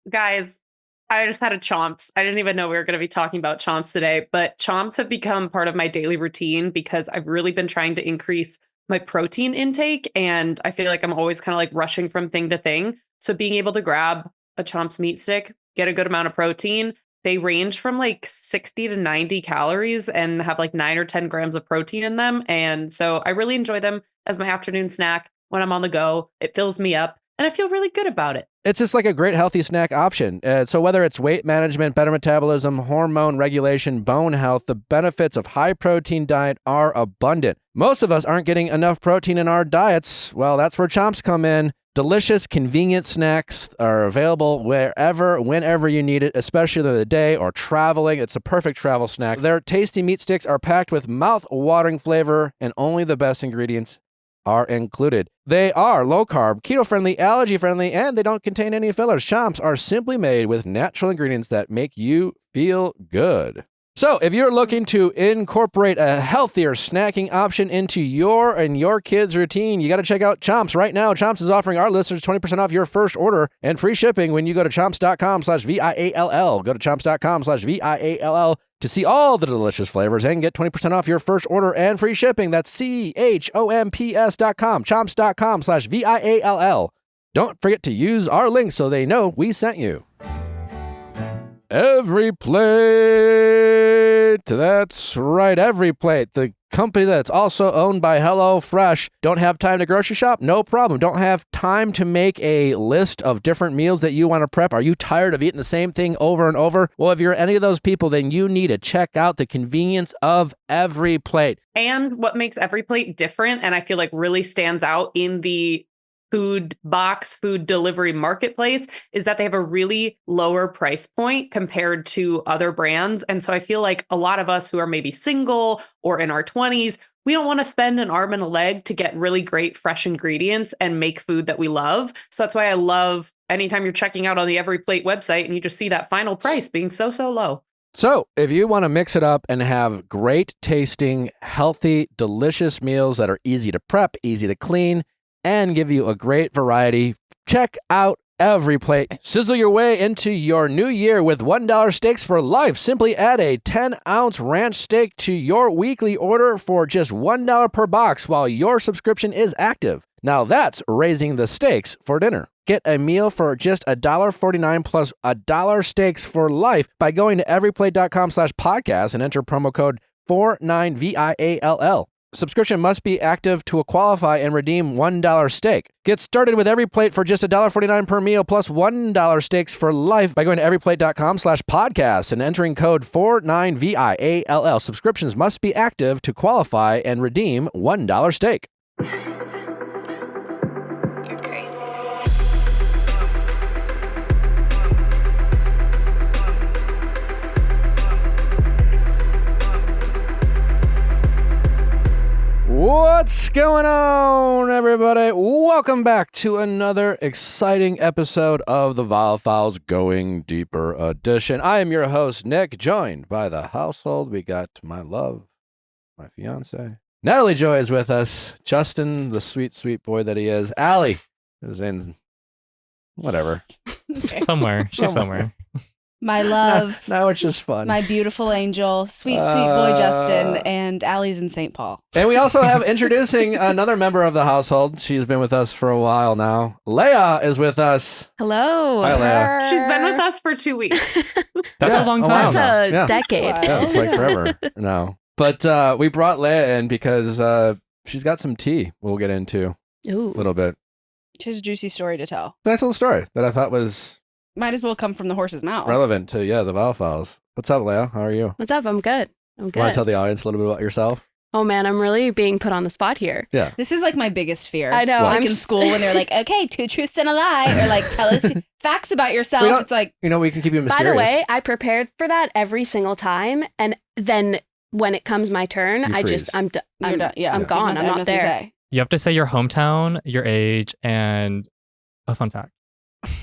Guys, I just had a Chomps. I didn't even know we were going to be talking about Chomps today, but Chomps have become part of my daily routine because I've really been trying to increase my protein intake. And I feel like I'm always kind of like rushing from thing to thing. So being able to grab a Chomps meat stick, get a good amount of protein, they range from like 60 to 90 calories and have like 9 or 10 grams of protein in them. And so I really enjoy them as my afternoon snack when I'm on the go. It fills me up and I feel really good about it. It's just like a great healthy snack option. So whether it's weight management, better metabolism, hormone regulation, bone health, the benefits of high protein diet are abundant. Most of us aren't getting enough protein in our diets. Well, that's where Chomps come in. Delicious, convenient snacks are available wherever, whenever you need it, especially during the day or traveling. It's a perfect travel snack. Their tasty meat sticks are packed with mouth-watering flavor, and only the best ingredients are included. They are low-carb, keto-friendly, allergy-friendly, and they don't contain any fillers. Chomps are simply made with natural ingredients that make you feel good. So if you're looking to incorporate a healthier snacking option into your and your kids' routine, you got to check out Chomps right now. Chomps is offering our listeners 20% off your first order and free shipping when you go to chomps.com/VIALL. Go to chomps.com/VIALL to see all the delicious flavors and get 20% off your first order and free shipping. That's CHOMPS.com, chomps.com/VIALL. Don't forget to use our link so they know we sent you. Every Plate. That's right, Every Plate. The company that's also owned by HelloFresh. Don't have time to grocery shop? No problem. Don't have time to make a list of different meals that you want to prep? Are you tired of eating the same thing over and over? Well, if you're any of those people, then you need to check out the convenience of Every Plate. And what makes Every Plate different, and I feel like really stands out in the food delivery marketplace, is that they have a really lower price point compared to other brands. And so I feel like a lot of us who are maybe single or in our 20s, we don't want to spend an arm and a leg to get really great fresh ingredients and make food that we love. So that's why I love anytime you're checking out on the Every Plate website and you just see that final price being so low. So if you want to mix it up and have great tasting, healthy, delicious meals that are easy to prep, easy to clean, and give you a great variety, check out Every Plate. Sizzle your way into your new year with $1 steaks for life. Simply add a 10-ounce ranch steak to your weekly order for just $1 per box while your subscription is active. Now that's raising the stakes for dinner. Get a meal for just $1.49 plus $1 steaks for life by going to everyplate.com/podcast and enter promo code 49VIALL. Subscription must be active to qualify and redeem $1 steak. Get started with Every Plate for just $1.49 per meal plus $1 steaks for life by going to everyplate.com/podcast and entering code 49VIALL. Subscriptions must be active to qualify and redeem $1 steak. You're crazy. What's going on, everybody? Welcome back to another exciting episode of the Viall Files Going Deeper edition. I am your host, Nick, joined by the household. We got my love, my fiance. Natalie Joy is with us. Justin, the sweet, sweet boy that he is. Allie is in whatever. Somewhere. She's somewhere. My love. Now it's just fun. My beautiful angel, sweet boy Justin, and Allie's in St. Paul. And we also have introducing another member of the household. She's been with us for a while now. Leah is with us. Hello. Hi, Leah. She's been with us for 2 weeks. That's a long time. That's a Yeah. decade. Yeah, it's like forever now. But we brought Leah in because she's got some tea we'll get into Ooh. a little bit. She has a juicy story to tell. Nice little story that I thought was Might as well come from the horse's mouth. relevant to, the Viall Files. What's up, Leah? How are you? What's up? I'm good. Want to tell the audience a little bit about yourself? Oh man, I'm really being put on the spot here. Yeah. This is like my biggest fear. I know. Like I'm in school when they're like, okay, 2 truths and a lie, or like tell us facts about yourself. It's like, We can keep you By mysterious. the way, I prepared for that every single time, and then when it comes my turn, You freeze. I'm you're done. Yeah. I'm You gone. have I'm not nothing to there. say. You have to say your hometown, your age, and a fun fact.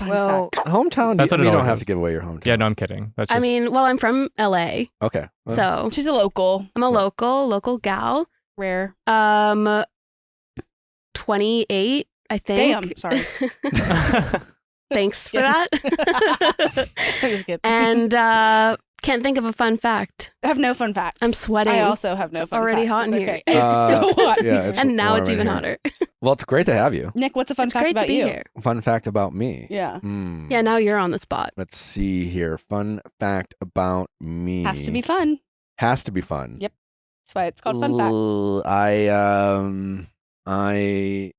Well, hometown, That's what it you don't always have is. to give away your hometown. Yeah, no, I'm kidding. That's I just, mean, well, I'm from LA, Okay. Well, so She's a local. I'm a local gal. Rare. 28, I think. Damn. Sorry. Thanks for that. I'm just kidding. And can't think of a fun fact. I have no fun facts. I'm sweating. I also have no It's fun already facts. hot in It's here. okay. It's so hot. Yeah, it's And now warm it's in even here. hotter. Well, it's great to have you. Nick, what's a fun It's fact great about to be you? here. Fun fact about me. Yeah. Yeah, now you're on the spot. Let's see here. Fun fact about me. Has to be fun. Has to be fun. Yep. That's why it's called fun fact. I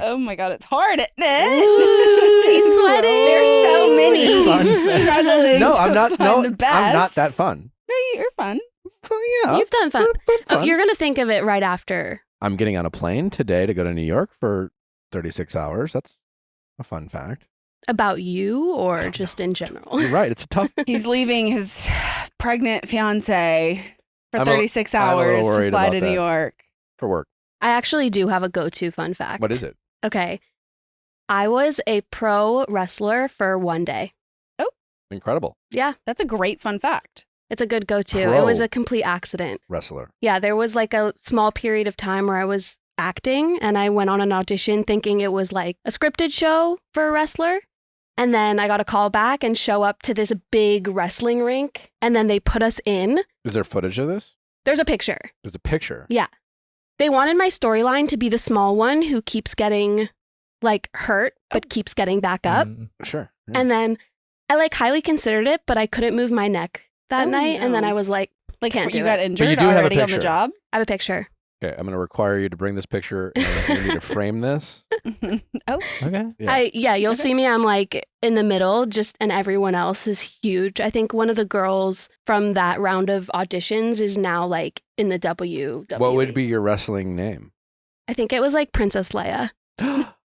Oh my god, it's hard, isn't it? He's sweating. There's so many. Fun He's fact. struggling. No, to I'm not. find No, the best. I'm not that fun. No, you're fun. Well, yeah, You've done fun. but Oh, fun. you're going to think of it right after. I'm getting on a plane today to go to New York for 36 hours. That's a fun fact. About you or just in general? You're right. It's tough. He's leaving his pregnant fiance for I'm a- 36 I'm a little hours to worried fly about to that. New York. For work. I actually do have a go-to fun fact. What is it? Okay. I was a pro wrestler for one day. Incredible. Yeah, That's a great fun fact. it's a good go-to. Pro. It was a complete accident. Wrestler. Yeah, there was like a small period of time where I was acting and I went on an audition thinking it was like a scripted show for a wrestler. And then I got a call back and show up to this big wrestling rink. And then they put us in. Is there footage of this? There's a picture. There's a picture. They wanted my storyline to be the small one who keeps getting like hurt, but keeps getting back up. Sure. Yeah. And then I like highly considered it, but I couldn't move my neck that Oh, night. And then no. I was like, Like Can't you do got it. injured you do have a already on the picture. job. I have a picture. Okay, I'm going to require you to bring this picture and you need to frame this. Oh, Okay. Yeah. You'll Okay. see me. I'm like in the middle, and everyone else is huge. I think one of the girls from that round of auditions is now like in the WWE. What would be your wrestling name? I think it was like Princess Leia.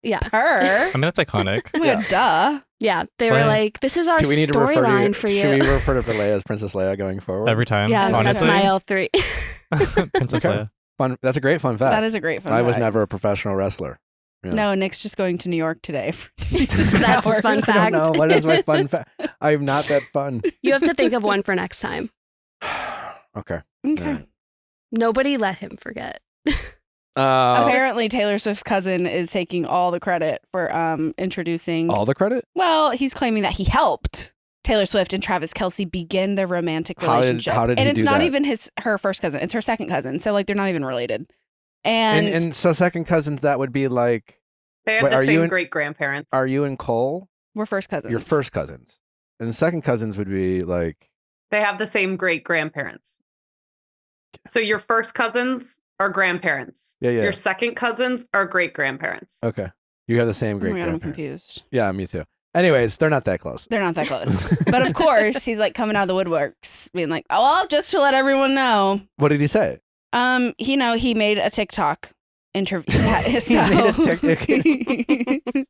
Yeah. her. I mean, that's iconic. Oh my God, duh. Yeah. They were Slay. like, this is our Do we need to refer to storyline you? for Should we you. refer to Leia as Princess Leia going forward? Every time. Yeah, honestly. that's my L3. Princess Okay. Leia. Fun. That's a great fun fact. That is a great fun I was fact. never a professional wrestler. Yeah. No, Nick's just going to New York today. That's his fun I fact. don't know. What is my fun fact? I'm not that fun. You have to think of one for next time. Okay. Okay. All right. Nobody let him forget. Apparently, Taylor Swift's cousin is taking all the credit for introducing. all the credit? Well, he's claiming that he helped Taylor Swift and Travis Kelce begin their romantic How did- relationship. how did and he it's do not that? even her first cousin; it's her second cousin. So like they're not even related. And, And so second cousins, that would be like, They have Wait, the are you same in- great grandparents. are you and Cole? we're first cousins. Your first cousins. And second cousins would be like, They have the same great grandparents. So your first cousins are grandparents. Yeah, yeah. Your second cousins are great grandparents. okay, you have the same Oh great my God, I'm grandparents. confused. Yeah, me too. Anyways, they're not that close. They're not that close. But of course, he's like coming out of the woodworks, being like, "Oh, well, just to let everyone know." What did he say? He made a TikTok interview. He made a TikTok.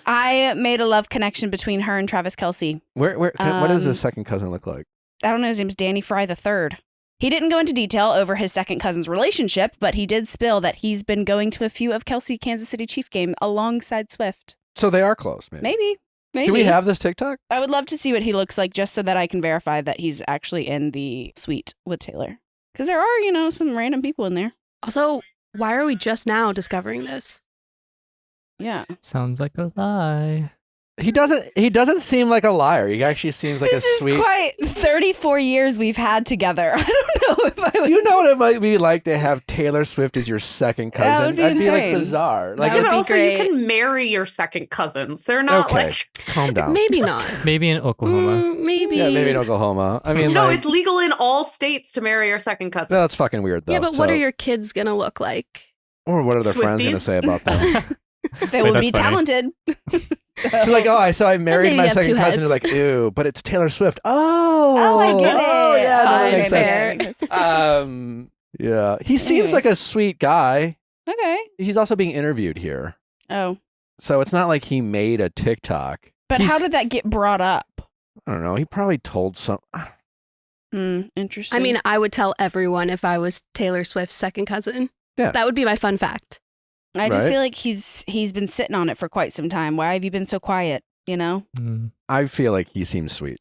I made a love connection between her and Travis Kelce. What does the Um, second cousin look like? I don't know. His name's Danny Fry III. He didn't go into detail over his second cousin's relationship, but he did spill that he's been going to a few of Kelce Kansas City Chief game alongside Swift. So they are close, maybe. Maybe. Do we have this TikTok? I would love to see what he looks like just so that I can verify that he's actually in the suite with Taylor. Because there are, some random people in there. Also, why are we just now discovering this? Yeah. Sounds like a lie. He doesn't seem like a liar. He actually seems like This a is sweet. quite 34 years we've had together. I don't know if I would. Do you know what it might be like to have Taylor Swift as your second cousin? That would be That'd be like insane. bizarre. That Like, Yeah, would but be also great. you can marry your second cousins. They're not okay, like calm down. Maybe not. Maybe in Oklahoma. Maybe. Yeah, maybe in Oklahoma. I mean, no, like, it's legal in all states to marry your second cousin. no, that's fucking weird though. Yeah, but what So- are your kids going to look like? or what are their friends going to Swifties? say about them? They Wait, will be that's funny. talented. She's like, oh, I married maybe my have second two cousin. They're heads. like, ew, but it's Taylor Swift. Oh, Oh, I get it. Oh, yeah, that Fine, makes fair. sense. Yeah, he seems like a Anyways. sweet guy. Okay. He's also being interviewed here, Oh. so it's not like he made a TikTok. But He's- how did that get brought up? I don't know. He probably told some. Interesting. I mean, I would tell everyone if I was Taylor Swift's second cousin. Yeah. That would be my fun fact. I just right? feel like he's been sitting on it for quite some time. Why have you been so quiet? Mm. I feel like he seems sweet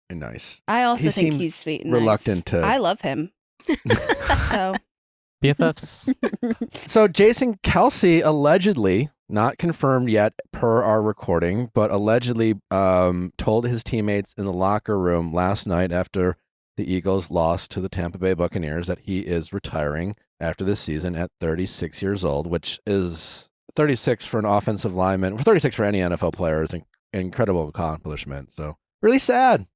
and nice. I also He think seemed he's sweet and reluctant nice. to- I love him. So BFFs. So Jason Kelce allegedly not confirmed yet per our recording, but allegedly told his teammates in the locker room last night after the Eagles lost to the Tampa Bay Buccaneers that he is retiring after this season at 36 years old, which is 36 for an offensive lineman. 36 for any NFL player is an incredible accomplishment. So really sad.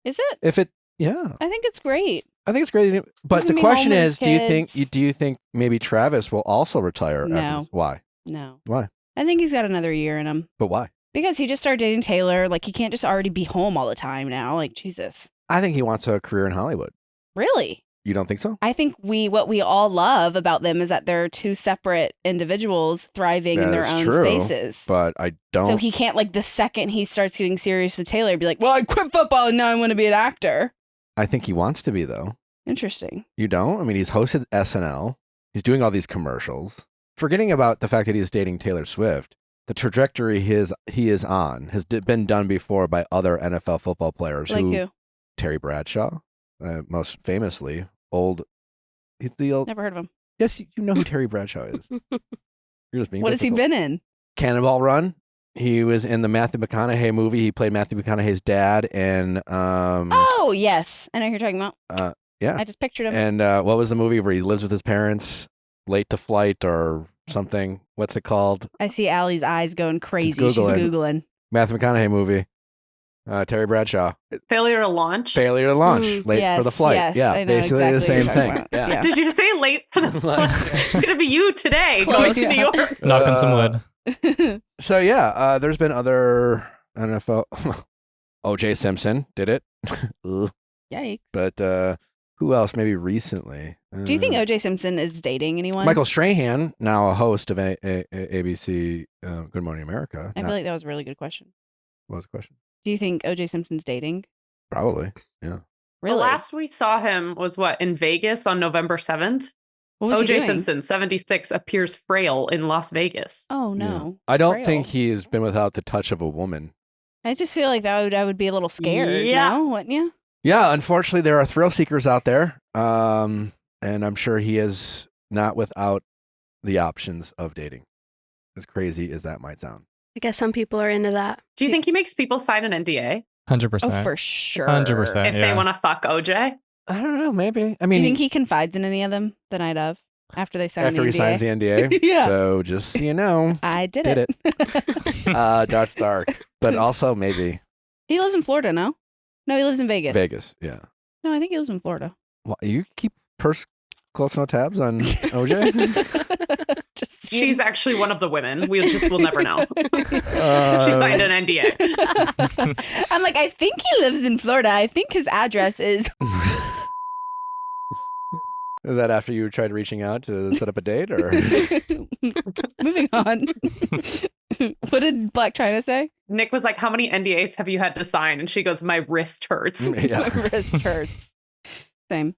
Is it? Yeah. I think it's great. I think it's great. But He's the gonna be question home with is, his do you think maybe Travis will also retire? No. After this? Why? No. Why? I think he's got another year in him. But why? Because he just started dating Taylor. Like, he can't just already be home all the time now. Like, Jesus. I think he wants a career in Hollywood. Really? You don't think so? I think what we all love about them is that they're two separate individuals thriving in That their is own true, spaces. But I don't. So he can't, like, the second he starts getting serious with Taylor, be like, well, I quit football and now I want to be an actor. I think he wants to be, though. Interesting. You don't? I mean, he's hosted SNL. He's doing all these commercials. Forgetting about the fact that he's dating Taylor Swift, the trajectory he is on has been done before by other NFL football players. Like who? Terry Bradshaw, most famously. He's the old. Never heard of him. Yes, you know who Terry Bradshaw is. You're just being What has he difficult. been in? Cannonball Run. He was in the Matthew McConaughey movie. He played Matthew McConaughey's dad. And Oh, yes. I know who you're talking about. yeah. I just pictured him. And what was the movie where he lives with his parents, late to flight or something? What's it called? I see Allie's eyes going crazy. She's She's Googling. Googling. Matthew McConaughey movie. Terry Bradshaw. Failure to launch. Failure to launch. Late yes, for the flight. yes, yeah, I know basically exactly the what same you're thing. talking Yeah. about. Did you say late for the Like- it's gonna be you today Close, going to see yeah. your Knock on some wood. So yeah, there's been other NFL. OJ Simpson did it. Ugh. Yikes. But who else? Maybe recently. Do you think OJ Simpson is dating anyone? Michael Strahan, now a host of ABC Good Morning America. I feel like that was a really good question. What was the question? Do you think OJ Simpson's dating? Probably. Yeah. Really? The last we saw him was what, in Vegas on November 7th? What was he OJ doing? Simpson, 76, appears frail in Las Vegas. Oh, no. I don't Frail. think he has been without the touch of a woman. I just feel like I would be a little scared. Yeah. No? Wouldn't you? Yeah, unfortunately, there are thrill seekers out there. And I'm sure he is not without the options of dating. As crazy as that might sound. I guess some people are into that. Do you think he makes people sign an NDA 100%. Oh, for sure. 100%. if they Yeah. want to fuck OJ? I don't know, maybe. I Do mean, you think he confides in any of them the night of? After they sign after the he NDA? signs the NDA? Yeah. So just so you know, I did did it. That's dark. But also maybe He lives in Florida, no? No, he lives in Vegas. Vegas. Yeah. No, I think he lives in Florida. Well, you keep close no tabs on OJ? Just She's actually one of the women. We'll never know. She Uh, signed an NDA. I'm like, I think he lives in Florida. I think his address is. Is that after you tried reaching out to set up a date, or Moving on. What did Black China say? Nick was like, how many NDAs have you had to sign? And she goes, my wrist hurts. Yeah. My wrist hurts. Same.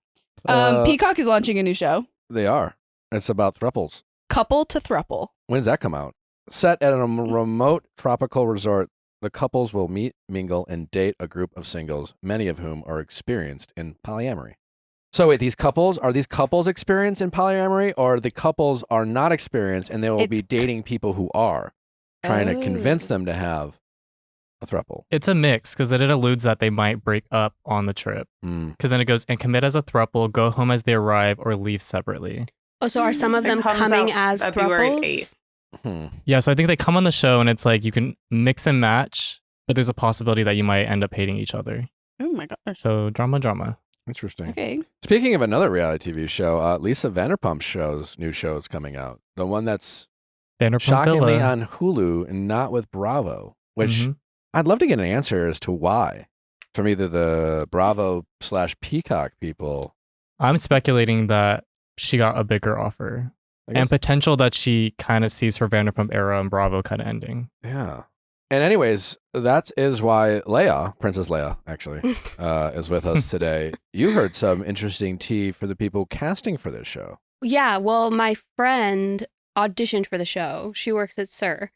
Uh, Peacock is launching a new show, they are? It's about thruples. Couple to Thruple. When does that come out? Set at a remote tropical resort, the couples will meet, mingle, and date a group of singles, many of whom are experienced in polyamory. So wait, are these couples experienced in polyamory, or the couples are not experienced and they will be It's- dating people who are, trying to convince Oh. them to have a throuple? It's a mix because then it alludes that they might break up on the trip. Mm. Because then it goes and commit as a throuple, go home as they arrive, or leave separately. Oh, so are some of It them comes coming out as February thruples? 8th. Hmm. Yeah, so I think they come on the show and it's like you can mix and match, but there's a possibility that you might end up hating each other. Oh my gosh. So drama. Interesting. Okay. Speaking of another reality TV show, Lisa Vanderpump's new show is coming out. The one that's Vanderpump shockingly Villa. on Hulu and not with Bravo, which Mhm. I'd love to get an answer as to why. From either the Bravo/Peacock people. I'm speculating that she got a bigger offer I guess- and potential that she kind of sees her Vanderpump era and Bravo kind of ending. yeah. And anyways, that is why Princess Leia, actually, is with us today. You heard some interesting tea for the people casting for this show. Yeah, well, my friend auditioned for the show. She works at Sir.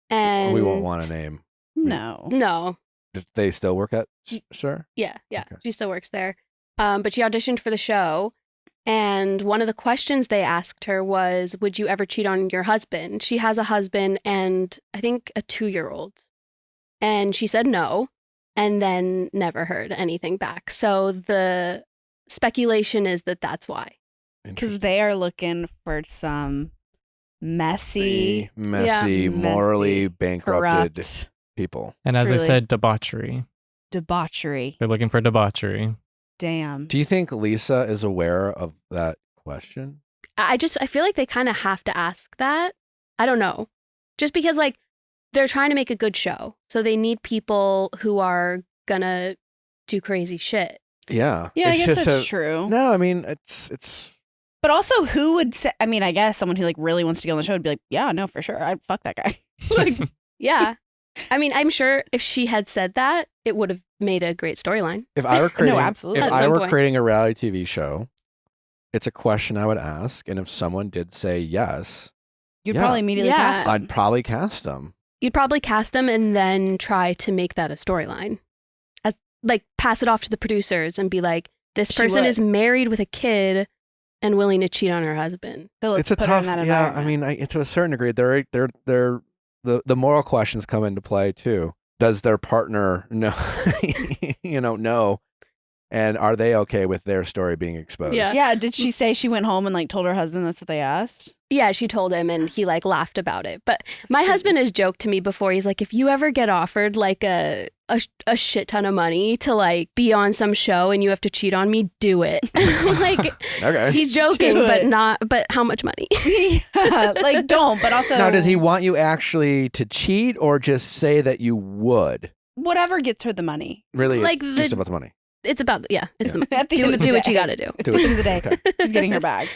And We won't want a name. No. No. Do they still work at Sure? Yeah. Okay. She still works there. But she auditioned for the show And one of the questions they asked her was, would you ever cheat on your husband? She has a husband and I think a 2-year-old. And she said no, and then never heard anything back. So the speculation is that that's why. Because they are looking for some messy, morally bankrupted corrupt people. And as I Truly. said, debauchery. debauchery. They're looking for debauchery. Damn. Do you think Lisa is aware of that question? I feel like they kind of have to ask that. I don't know. Just because like they're trying to make a good show. So they need people who are gonna do crazy shit. Yeah. Yeah, I It's guess just that's true. No, I mean, it's But also, who would say? I mean, I guess someone who like really wants to get on the show would be like, "Yeah, no, for sure, I'd fuck that guy." Like, yeah. I mean, I'm sure if she had said that, it would have made a great storyline. if I were creating, absolutely. if At I some were point. creating a reality TV show, it's a question I would ask, and if someone did say yes, You'd Yeah. probably immediately Yeah. cast him. I'd probably cast them. You'd probably cast them and then try to make that a storyline. Like, pass it off to the producers and be like, this She person would. is married with a kid and willing to cheat on her husband. They'll It's a put her tough, in that yeah. I environment. mean, to a certain degree, the moral questions come into play too. Does their partner know, know, and are they okay with their story being exposed? Yeah. Yeah. Did she say she went home and like told her husband that's what they asked? Yeah, she told him and he like laughed about it. But my crazy. husband has joked to me before. He's like, if you ever get offered like a shit ton of money to like be on some show and you have to cheat on me, do it. Like, Okay. he's joking, Do it. but how much money? Yeah, like don't. But also, Now, does he want you actually to cheat or just say that you would? whatever gets her the money? Really, Like just the- about the money. It's about, it's Yeah. the At the do, end of the do what day. you got to do. At the end of the day, Okay. she's getting her bag.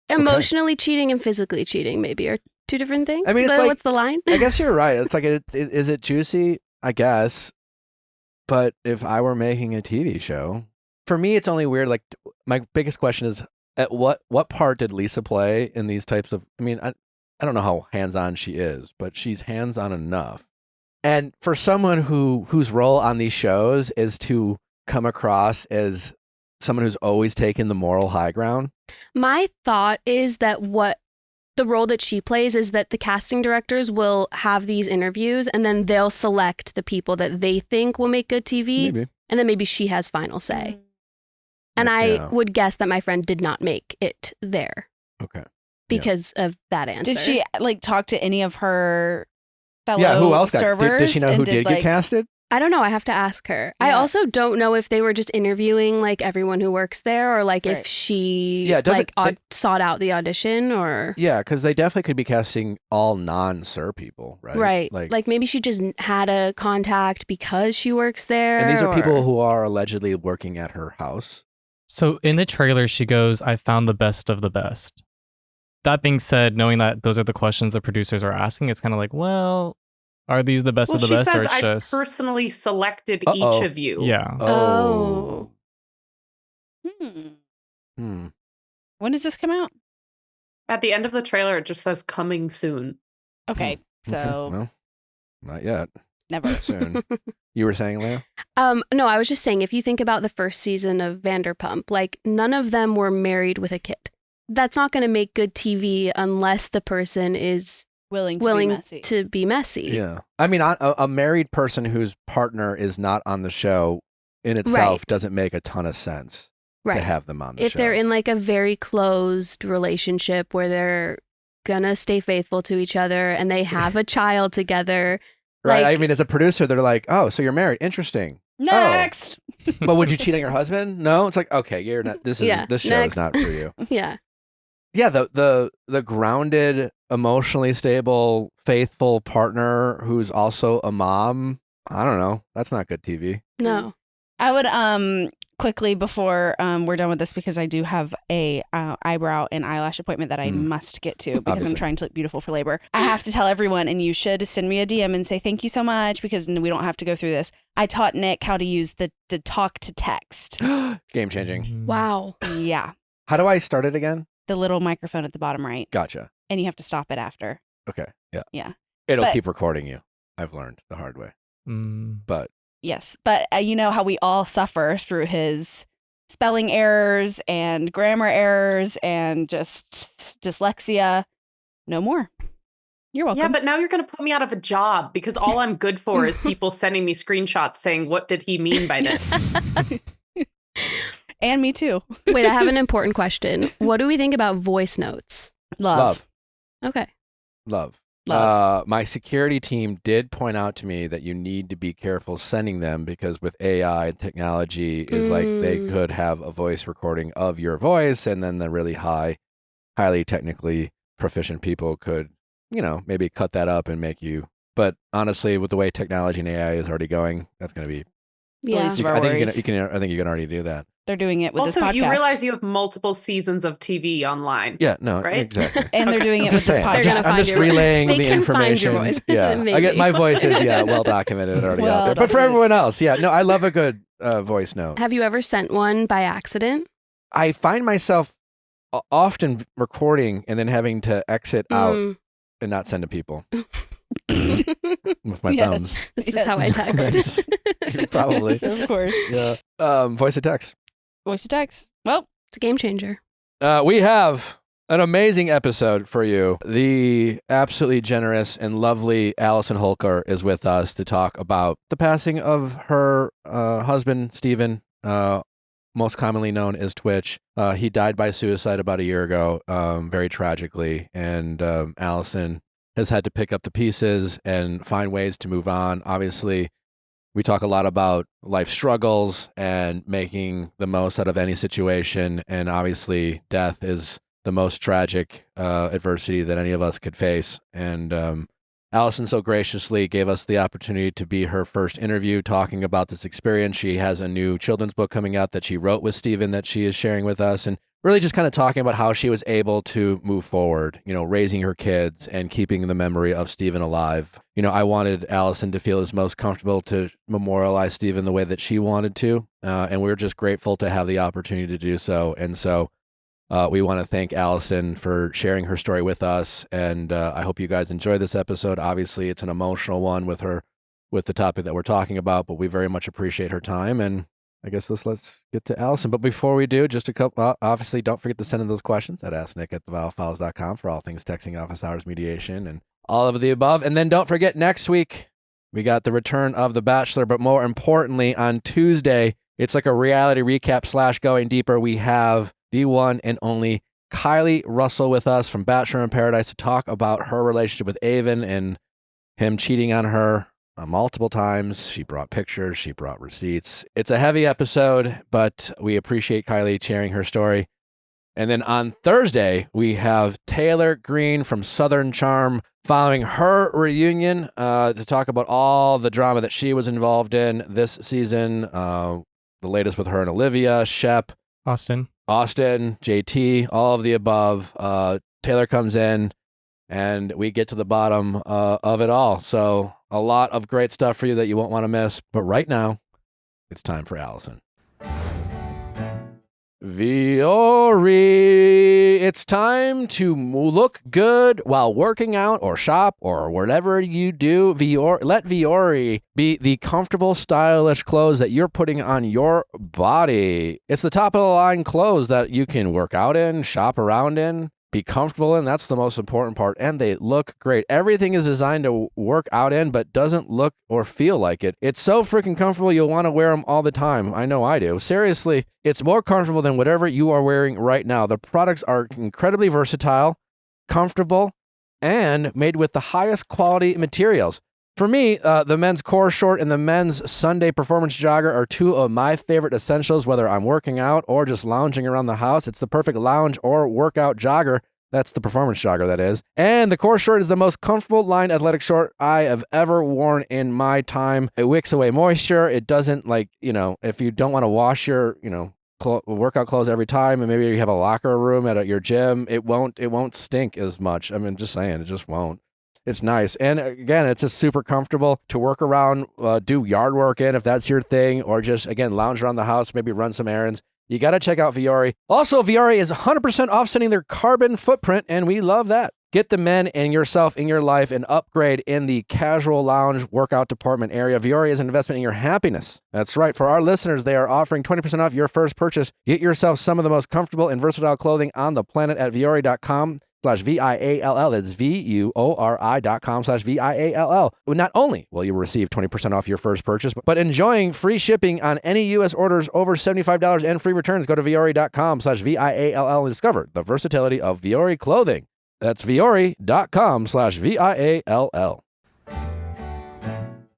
Emotionally cheating and physically cheating maybe are two different things. I mean, it's But like- what's the line? I guess you're right. It's like, is it juicy? I guess. But if I were making a TV show, for me, it's only weird. Like, my biggest question is, at what part did Lisa play in these types of? I mean, I don't know how hands on she is, but she's hands on enough. And for someone whose role on these shows is to come across as someone who's always taken the moral high ground. My thought is that what the role that she plays is that the casting directors will have these interviews and then they'll select the people that they think will make good TV. Maybe. And then maybe she has final say. And I Yeah. would guess that my friend did not make it there Okay. because of that answer. Did she like talk to any of her fellow Yeah. Who else got? servers? Did she know and who did get like, casted? I don't know. I have to ask her. I Yeah. also don't know if they were just interviewing like everyone who works there or like Right. if she Yeah, does like it- sought out the audition or Yeah, because they definitely could be casting all non-Sir people, right? right. Like maybe she just had a contact because she works there. and these are people or- who are allegedly working at her house. So in the trailer, she goes, "I found the best of the best." That being said, knowing that those are the questions the producers are asking, it's kind of like, well, are these the best Well, of the she best, or says, it's I just personally selected Uh-oh. each of you. yeah? Oh. Hmm. When does this come out? At the end of the trailer, it just says coming soon. Okay, so Okay, well, not yet. never. Soon. You were saying, Leah? No, I was just saying, if you think about the first season of Vanderpump, like none of them were married with a kid. That's not going to make good TV unless the person is Willing to willing be messy. to be messy. Yeah. I mean, a married person whose partner is not on the show in itself doesn't make a ton of sense to Right. have them on the If show. they're in like a very closed relationship where they're gonna stay faithful to each other and they have a child together. right. I like- mean, as a producer, they're like, "Oh, so you're married? Interesting." Next. But would you cheat on your husband? No. It's like, okay, you're not. This Yeah, this show next. is not for you. Yeah. Yeah, the grounded, emotionally stable, faithful partner who's also a mom. I don't know. That's not good TV. No. I would quickly before we're done with this because I do have a eyebrow and eyelash appointment that I must get to because Obviously. I'm trying to look beautiful for labor. I have to tell everyone, and you should send me a DM and say thank you so much because we don't have to go through this. I taught Nick how to use the talk to text. Game changing. Mhm. Wow. Yeah, How do I start it again? the little microphone at the bottom right, Gotcha. and you have to stop it after. Okay. Yeah. Yeah. It'll But- keep recording you. I've learned the hard way. Mm. But Yes, but you know how we all suffer through his spelling errors and grammar errors and just dyslexia. No more. You're welcome. Yeah, but now you're going to put me out of a job because all I'm good for is people sending me screenshots saying, what did he mean by this? And me too. Wait, I have an important question. What do we think about voice notes? Love. Okay. Love. Love. My security team did point out to me that you need to be careful sending them because with AI and technology is like they could have a voice recording of your voice, and then the really highly technically proficient people could, maybe cut that up and make you. But honestly, with the way technology and AI is already going, that's going to be. Yeah. Least of our I think worries. you can already do that. They're doing it with this Also, podcast. you realize you have multiple seasons of TV online. Yeah, no, right? exactly. And they're doing it with this They're podcast. gonna I'm find just your relaying They the can find your information. voice. Yeah, Maybe. I get my voice is well documented and already out there. But for everyone else, no, I love a good voice note. Have you ever sent one by accident? I find myself often recording and then having to exit out and not send to people with my thumbs. This is how I text. Probably. Yes, of course. Yeah. Voice of text. Voice to text. Well, It's a game changer. We have an amazing episode for you. The absolutely generous and lovely Allison Holker is with us to talk about the passing of her husband, Steven, most commonly known as Twitch. He died by suicide about a year ago, very tragically, and Allison has had to pick up the pieces and find ways to move on. Obviously, we talk a lot about life struggles and making the most out of any situation. And obviously, death is the most tragic adversity that any of us could face. And Allison so graciously gave us the opportunity to be her first interview talking about this experience. She has a new children's book coming out that she wrote with Steven that she is sharing with us. And really just kind of talking about how she was able to move forward, raising her kids and keeping the memory of Steven alive. I wanted Allison to feel as most comfortable to memorialize Steven the way that she wanted to. And we were just grateful to have the opportunity to do so. And so we want to thank Allison for sharing her story with us. And I hope you guys enjoy this episode. Obviously, it's an emotional one with the topic that we're talking about, but we very much appreciate her time. And I guess let's get to Allison. But before we do, just a couple, obviously, don't forget to send in those questions at asknick@theviallfiles.com for all things texting, office hours, mediation, and all of the above. And then don't forget, next week, we got the return of The Bachelor. But more importantly, on Tuesday, it's like a reality recap / going deeper. We have the one and only Kylie Russell with us from Bachelor in Paradise to talk about her relationship with Avon and him cheating on her multiple times. She brought pictures, she brought receipts. It's a heavy episode, but we appreciate Kylie sharing her story. And then on Thursday, we have Taylor Green from Southern Charm following her reunion to talk about all the drama that she was involved in this season. The latest with her and Olivia, Shep, Austin, JT, all of the above. Taylor comes in and we get to the bottom of it all. So a lot of great stuff for you that you won't want to miss. But right now, it's time for Allison. Vuori, it's time to look good while working out or shop or whatever you do. Let Vuori be the comfortable, stylish clothes that you're putting on your body. It's the top of the line clothes that you can work out in, shop around in, be comfortable in. That's the most important part. And they look great. Everything is designed to work out in, but doesn't look or feel like it. It's so freaking comfortable. You'll want to wear them all the time. I know I do. Seriously, it's more comfortable than whatever you are wearing right now. The products are incredibly versatile, comfortable, and made with the highest quality materials. For me, the men's core short and the men's Sunday performance jogger are two of my favorite essentials, whether I'm working out or just lounging around the house. It's the perfect lounge or workout jogger. That's the performance jogger, that is. And the core short is the most comfortable lined athletic short I have ever worn in my time. It wicks away moisture. It doesn't if you don't want to wash your, workout clothes every time, and maybe you have a locker room at your gym, it won't stink as much. I mean, just saying, it just won't. It's nice. And again, it's just super comfortable to work around, do yard work in if that's your thing, or just, again, lounge around the house, maybe run some errands. You got to check out Vuori. Also, Vuori is 100% offsetting their carbon footprint, and we love that. Get the men and yourself in your life an upgrade in the casual lounge workout department area. Vuori is an investment in your happiness. That's right. For our listeners, they are offering 20% off your first purchase. Get yourself some of the most comfortable and versatile clothing on the planet at vuori.com/VIALL. It's VUORI.com/VIALL. Not only will you receive 20% off your first purchase, but enjoying free shipping on any U.S. orders over $75 and free returns. Go to vuori.com/VIALL and discover the versatility of Vuori clothing. That's vuori.com/VIALL.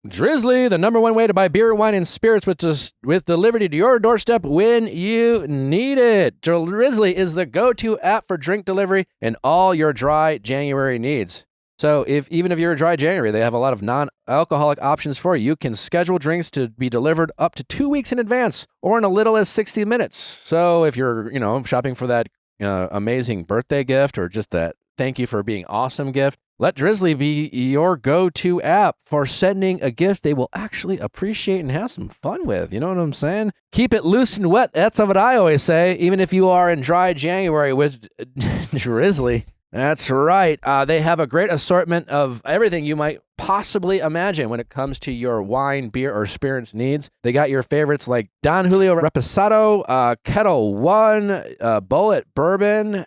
Drizly, the #1 way to buy beer, wine, and spirits with delivery to your doorstep when you need it. Drizly is the go-to app for drink delivery and all your dry January needs. So even if you're a dry January, they have a lot of non-alcoholic options for you. You can schedule drinks to be delivered up to 2 weeks in advance or in as little as 60 minutes. So if you're, shopping for that amazing birthday gift or just that thank you for being awesome gift, let Drizly be your go-to app for sending a gift they will actually appreciate and have some fun with. You know what I'm saying? Keep it loose and wet. That's what I always say, even if you are in dry January with Drizly. That's right. They have a great assortment of everything you might possibly imagine when it comes to your wine, beer, or spirits needs. They got your favorites like Don Julio Reposado, Kettle One, Bullet Bourbon,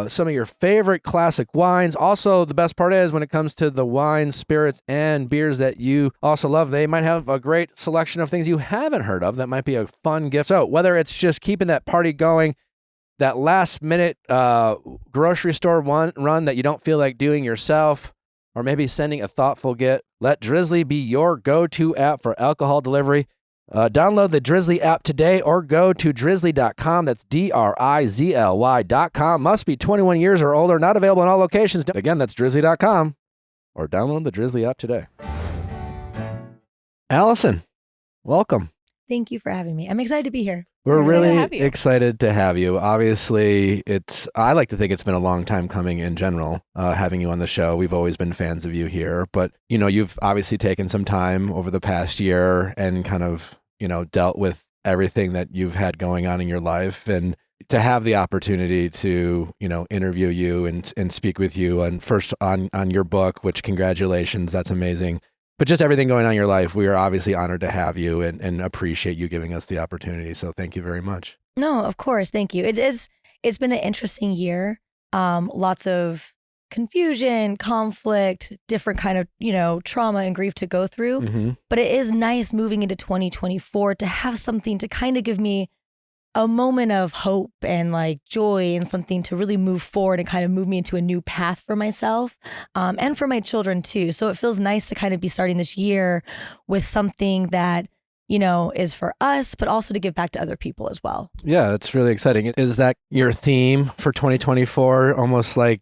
some of your favorite classic wines. Also, the best part is when it comes to the wines, spirits, and beers that you also love, they might have a great selection of things you haven't heard of that might be a fun gift. So whether it's just keeping that party going, that last minute grocery store run that you don't feel like doing yourself, or maybe sending a thoughtful gift, let Drizly be your go-to app for alcohol delivery. Download the Drizly app today or go to drizly.com. That's DRIZLY.com. Must be 21 years or older. Not available in all locations. Again, that's drizly.com or download the Drizly app today. Allison, welcome. Thank you for having me. I'm excited to be here. We're really have you. excited to have you. Obviously, I like to think it's been a long time coming in general, having you on the show. We've always been fans of you here, but, you've obviously taken some time over the past year and kind of, dealt with everything that you've had going on in your life. And to have the opportunity to, interview you and speak with you and first on your book, which congratulations, that's amazing. But just everything going on in your life, we are obviously honored to have you and appreciate you giving us the opportunity. So thank you very much. No, of course. Thank you. It's been an interesting year. Lots of confusion, conflict, different kind of, trauma and grief to go through. Mm-hmm. But it is nice moving into 2024 to have something to kind of give me a moment of hope and like joy and something to really move forward and kind of move me into a new path for myself and for my children too. So it feels nice to kind of be starting this year with something that, is for us, but also to give back to other people as well. Yeah, it's really exciting. Is that your theme for 2024? Almost like,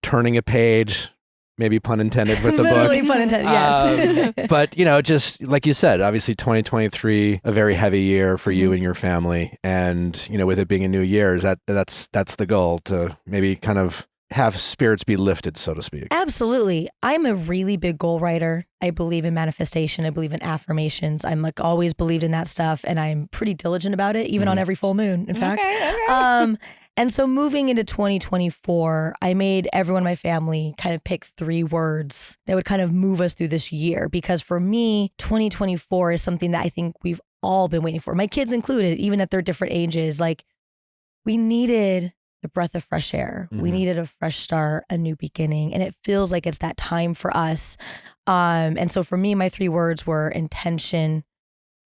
turning a page, maybe pun intended with the book. Literally pun intended, yes. But, just like you said, obviously 2023, a very heavy year for you and your family. And, with it being a new year, that's the goal, to maybe kind of have spirits be lifted, so to speak. Absolutely. I'm a really big goal writer. I believe in manifestation. I believe in affirmations. I'm like always believed in that stuff. And I'm pretty diligent about it, even on every full moon, in fact. Okay. And so moving into 2024, I made everyone in my family kind of pick 3 words that would kind of move us through this year. Because for me, 2024 is something that I think we've all been waiting for. My kids included, even at their different ages. Like, we needed a breath of fresh air. Mm-hmm. We needed a fresh start, a new beginning. And it feels like it's that time for us. And so for me, my 3 words were intention,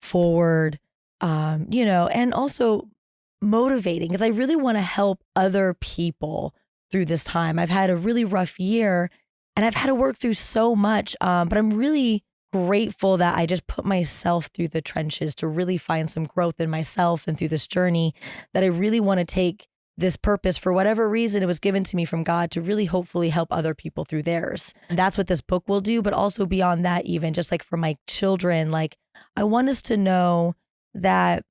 forward, and also motivating, because I really want to help other people through this time. I've had a really rough year and I've had to work through so much, but I'm really grateful that I just put myself through the trenches to really find some growth in myself and through this journey, that I really want to take this purpose, for whatever reason it was given to me from God, to really hopefully help other people through theirs. And that's what this book will do. But also beyond that, even just like for my children, like I want us to know that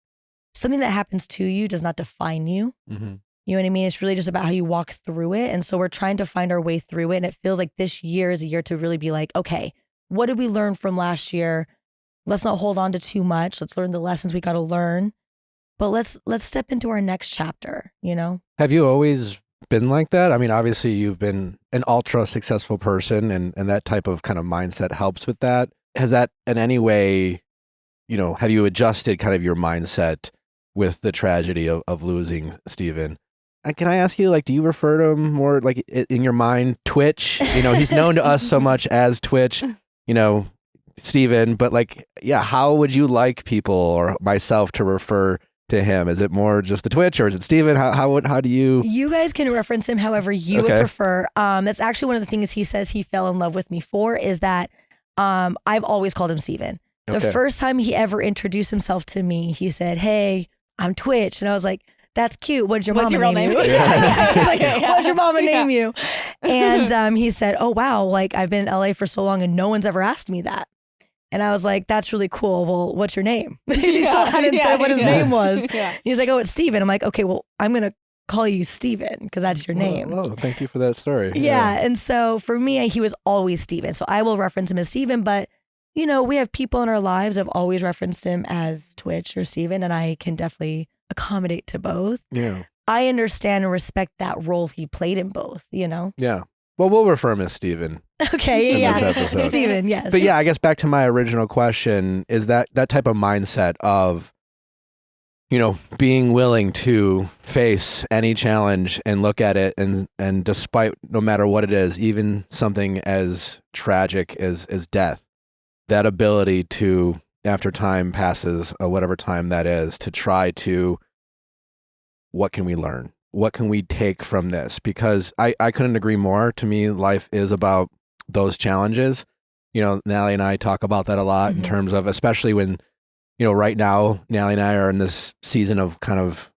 something that happens to you does not define you. Mm-hmm. You know what I mean? It's really just about how you walk through it. And so we're trying to find our way through it. And it feels like this year is a year to really be like, okay, what did we learn from last year? Let's not hold on to too much. Let's learn the lessons we got to learn. But let's step into our next chapter, Have you always been like that? I mean, obviously you've been an ultra successful person and that type of kind of mindset helps with that. Has that in any way, have you adjusted kind of your mindset with the tragedy of losing Steven? And can I ask you, like, do you refer to him more like in your mind, Twitch? He's known to us so much as Twitch, Steven, but like, yeah, how would you like people or myself to refer to him? Is it more just the Twitch or is it Steven? How do you? You guys can reference him however you would prefer. That's actually one of the things he says he fell in love with me for is that I've always called him Steven. The first time he ever introduced himself to me, he said, "Hey, I'm Twitch." And I was like, "That's cute. What's your mama name you?" He's like, "What's your mama name you?" And he said, "Oh, wow. Like I've been in LA for so long and no one's ever asked me that." And I was like, "That's really cool. Well, what's your name?" He still hadn't said what his name was. He's like, "Oh, it's Steven." I'm like, "Okay, well, I'm going to call you Steven because that's your name." Oh, thank you for that story. Yeah. And so for me, he was always Steven. So I will reference him as Steven, but we have people in our lives that have always referenced him as Twitch or Steven, and I can definitely accommodate to both. Yeah. I understand and respect that role he played in both, Yeah. Well, we'll refer him as Steven. Okay, yeah. Steven, yes. But yeah, I guess back to my original question is that type of mindset of, being willing to face any challenge and look at it and despite no matter what it is, even something as tragic as death, that ability to, after time passes, whatever time that is, to try to, what can we learn? What can we take from this? Because I couldn't agree more. To me, life is about those challenges. Natalie and I talk about that a lot in terms of, especially when, right now, Natalie and I are in this season of kind of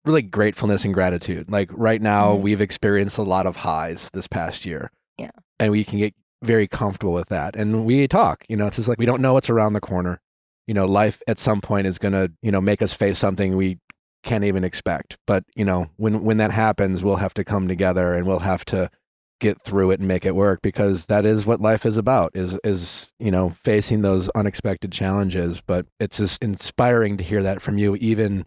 really gratefulness and gratitude. Like right now, we've experienced a lot of highs this past year. Yeah. And we can get very comfortable with that. And we talk, it's just like, we don't know what's around the corner. Life at some point is going to, make us face something we can't even expect. But, when that happens, we'll have to come together and we'll have to get through it and make it work, because that is what life is about, is facing those unexpected challenges. But it's just inspiring to hear that from you. Even,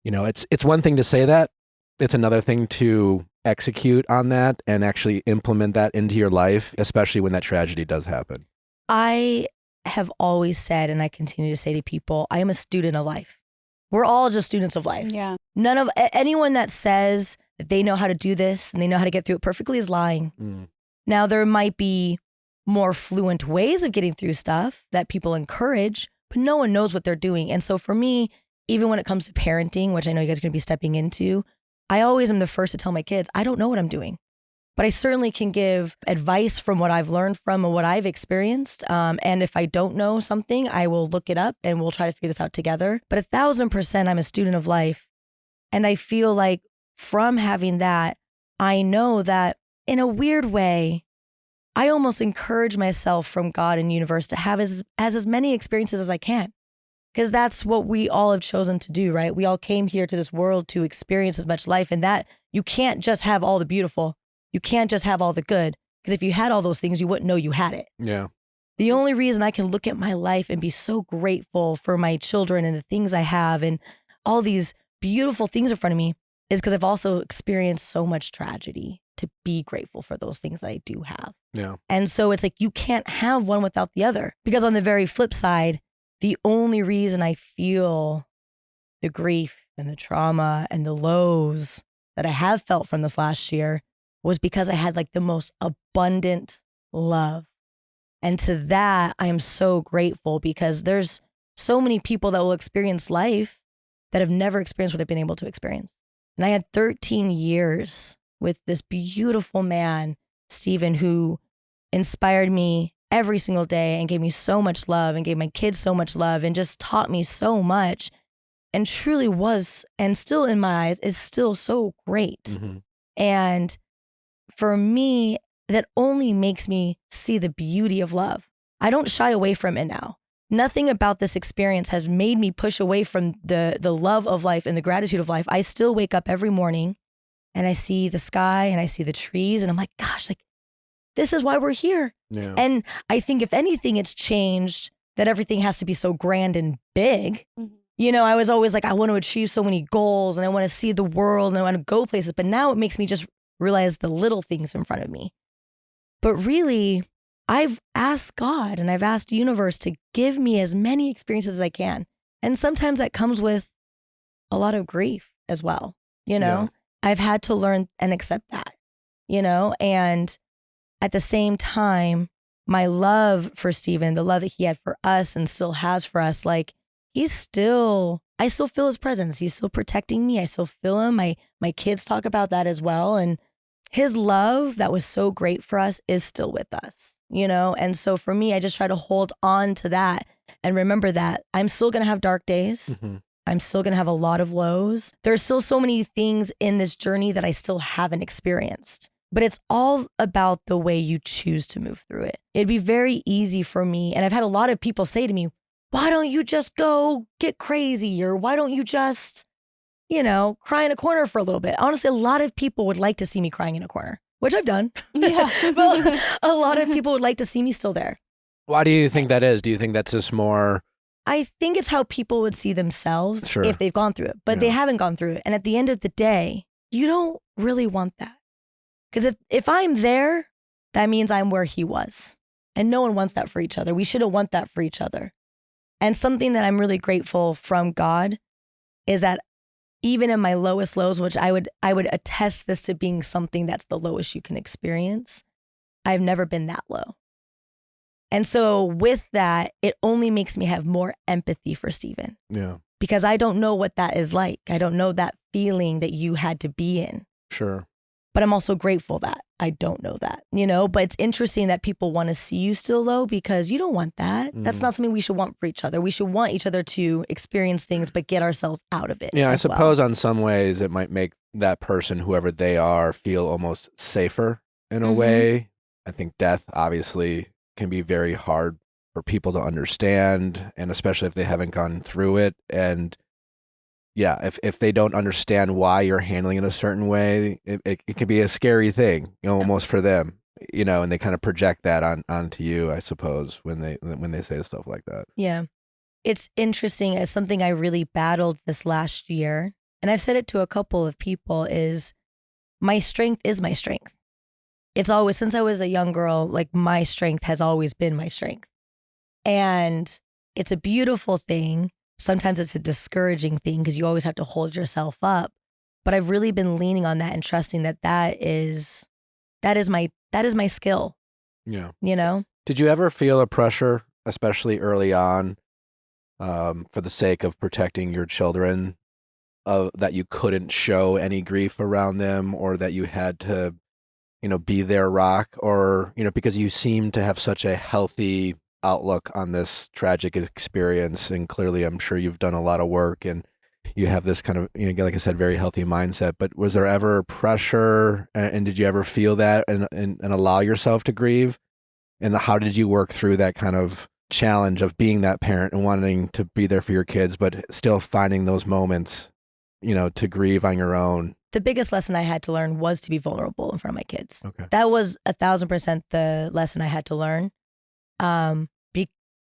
it's one thing to say that, it's another thing to execute on that and actually implement that into your life, especially when that tragedy does happen. I have always said, and I continue to say to people, I am a student of life. We're all just students of life. Yeah. None of anyone that says that they know how to do this and they know how to get through it perfectly is lying. Now, there might be more fluent ways of getting through stuff that people encourage, but no one knows what they're doing. And so for me, even when it comes to parenting, which I know you guys are going to be stepping into, I always am the first to tell my kids, I don't know what I'm doing, but I certainly can give advice from what I've learned from and what I've experienced. And if I don't know something, I will look it up and we'll try to figure this out together. But 1,000%, I'm a student of life. And I feel like from having that, I know that in a weird way, I almost encourage myself from God and universe to have as many experiences as I can. Because that's what we all have chosen to do, right? We all came here to this world to experience as much life, and that you can't just have all the beautiful. You can't just have all the good, because if you had all those things, you wouldn't know you had it. Yeah. The only reason I can look at my life and be so grateful for my children and the things I have and all these beautiful things in front of me is because I've also experienced so much tragedy to be grateful for those things that I do have. Yeah. And so it's like you can't have one without the other, because on the very flip side, the only reason I feel the grief and the trauma and the lows that I have felt from this last year was because I had like the most abundant love. And to that, I am so grateful, because there's so many people that will experience life that have never experienced what I've been able to experience. And I had 13 years with this beautiful man, Steven, who inspired me every single day and gave me so much love and gave my kids so much love and just taught me so much, and truly was, and still in my eyes is still so great. And for me, that only makes me see the beauty of love. I don't shy away from it now. Nothing about this experience has made me push away from the love of life and the gratitude of life. I still wake up every morning and I see the sky and I see the trees and I'm like, gosh, like this is why we're here. Yeah. And I think if anything, it's changed that everything has to be so grand and big. You know, I was always like, I want to achieve so many goals and I want to see the world and I want to go places. But now it makes me just realize the little things in front of me. But really, I've asked God and I've asked the universe to give me as many experiences as I can. And sometimes that comes with a lot of grief as well. You know, I've had to learn and accept that, you know, and at the same time, my love for Steven, the love that he had for us and still has for us, like, I still feel his presence. He's still protecting me. I still feel him. My kids talk about that as well. And his love that was so great for us is still with us, you know? And so for me, I just try to hold on to that and remember that I'm still going to have dark days. Mm-hmm. I'm still going to have a lot of lows. There's still so many things in this journey that I still haven't experienced. But it's all about the way you choose to move through it. It'd be very easy for me. And I've had a lot of people say to me, why don't you just go get crazy? Or why don't you just, you know, cry in a corner for a little bit? Honestly, a lot of people would like to see me crying in a corner, which I've done. Yeah. But a lot of people would like to see me still there. Why do you think that is? Do you think that's just more? I think it's how people would see themselves Sure. if they've gone through it, but they haven't gone through it. And at the end of the day, you don't really want that. Because if I'm there, that means I'm where he was. And no one wants that for each other. We shouldn't want that for each other. And something that I'm really grateful from God is that even in my lowest lows, which I would attest this to being something that's the lowest you can experience, I've never been that low. And so with that, it only makes me have more empathy for Steven. Yeah. Because I don't know what that is like. I don't know that feeling that you had to be in. Sure. But I'm also grateful that I don't know that, you know, but it's interesting that people want to see you still low because you don't want that. That's not something we should want for each other. We should want each other to experience things, but get ourselves out of it. Yeah, I suppose on some ways it might make that person, whoever they are, feel almost safer in a way. I think death obviously can be very hard for people to understand, and especially if they haven't gone through it. And yeah, if they don't understand why you're handling it a certain way, it can be a scary thing, you know, almost for them, you know, and they kind of project that onto you, I suppose, when they say stuff like that. Yeah. It's interesting. It's something I really battled this last year. And I've said it to a couple of people is my strength is my strength. It's always, since I was a young girl, like my strength has always been my strength. And it's a beautiful thing. Sometimes it's a discouraging thing because you always have to hold yourself up. But I've really been leaning on that and trusting that is my skill. Yeah. You know? Did you ever feel a pressure, especially early on, for the sake of protecting your children, that you couldn't show any grief around them, or that you had to, you know, be their rock, or, you know, because you seem to have such a healthy outlook on this tragic experience, and clearly I'm sure you've done a lot of work and you have this kind of, you know, like I said, very healthy mindset. But was there ever pressure, and did you ever feel that and allow yourself to grieve? And how did you work through that kind of challenge of being that parent and wanting to be there for your kids, but still finding those moments, you know, to grieve on your own? The biggest lesson I had to learn was to be vulnerable in front of my kids. Okay. That was 1,000% the lesson I had to learn.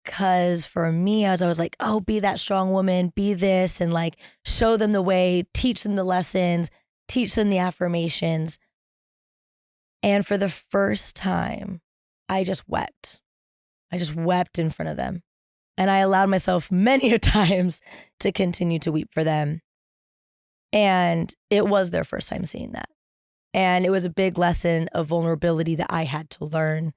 Because for me, I was always like, oh, be that strong woman, be this, and like show them the way, teach them the lessons, teach them the affirmations. And for the first time, I just wept. I just wept in front of them. And I allowed myself many a times to continue to weep for them. And it was their first time seeing that. And it was a big lesson of vulnerability that I had to learn,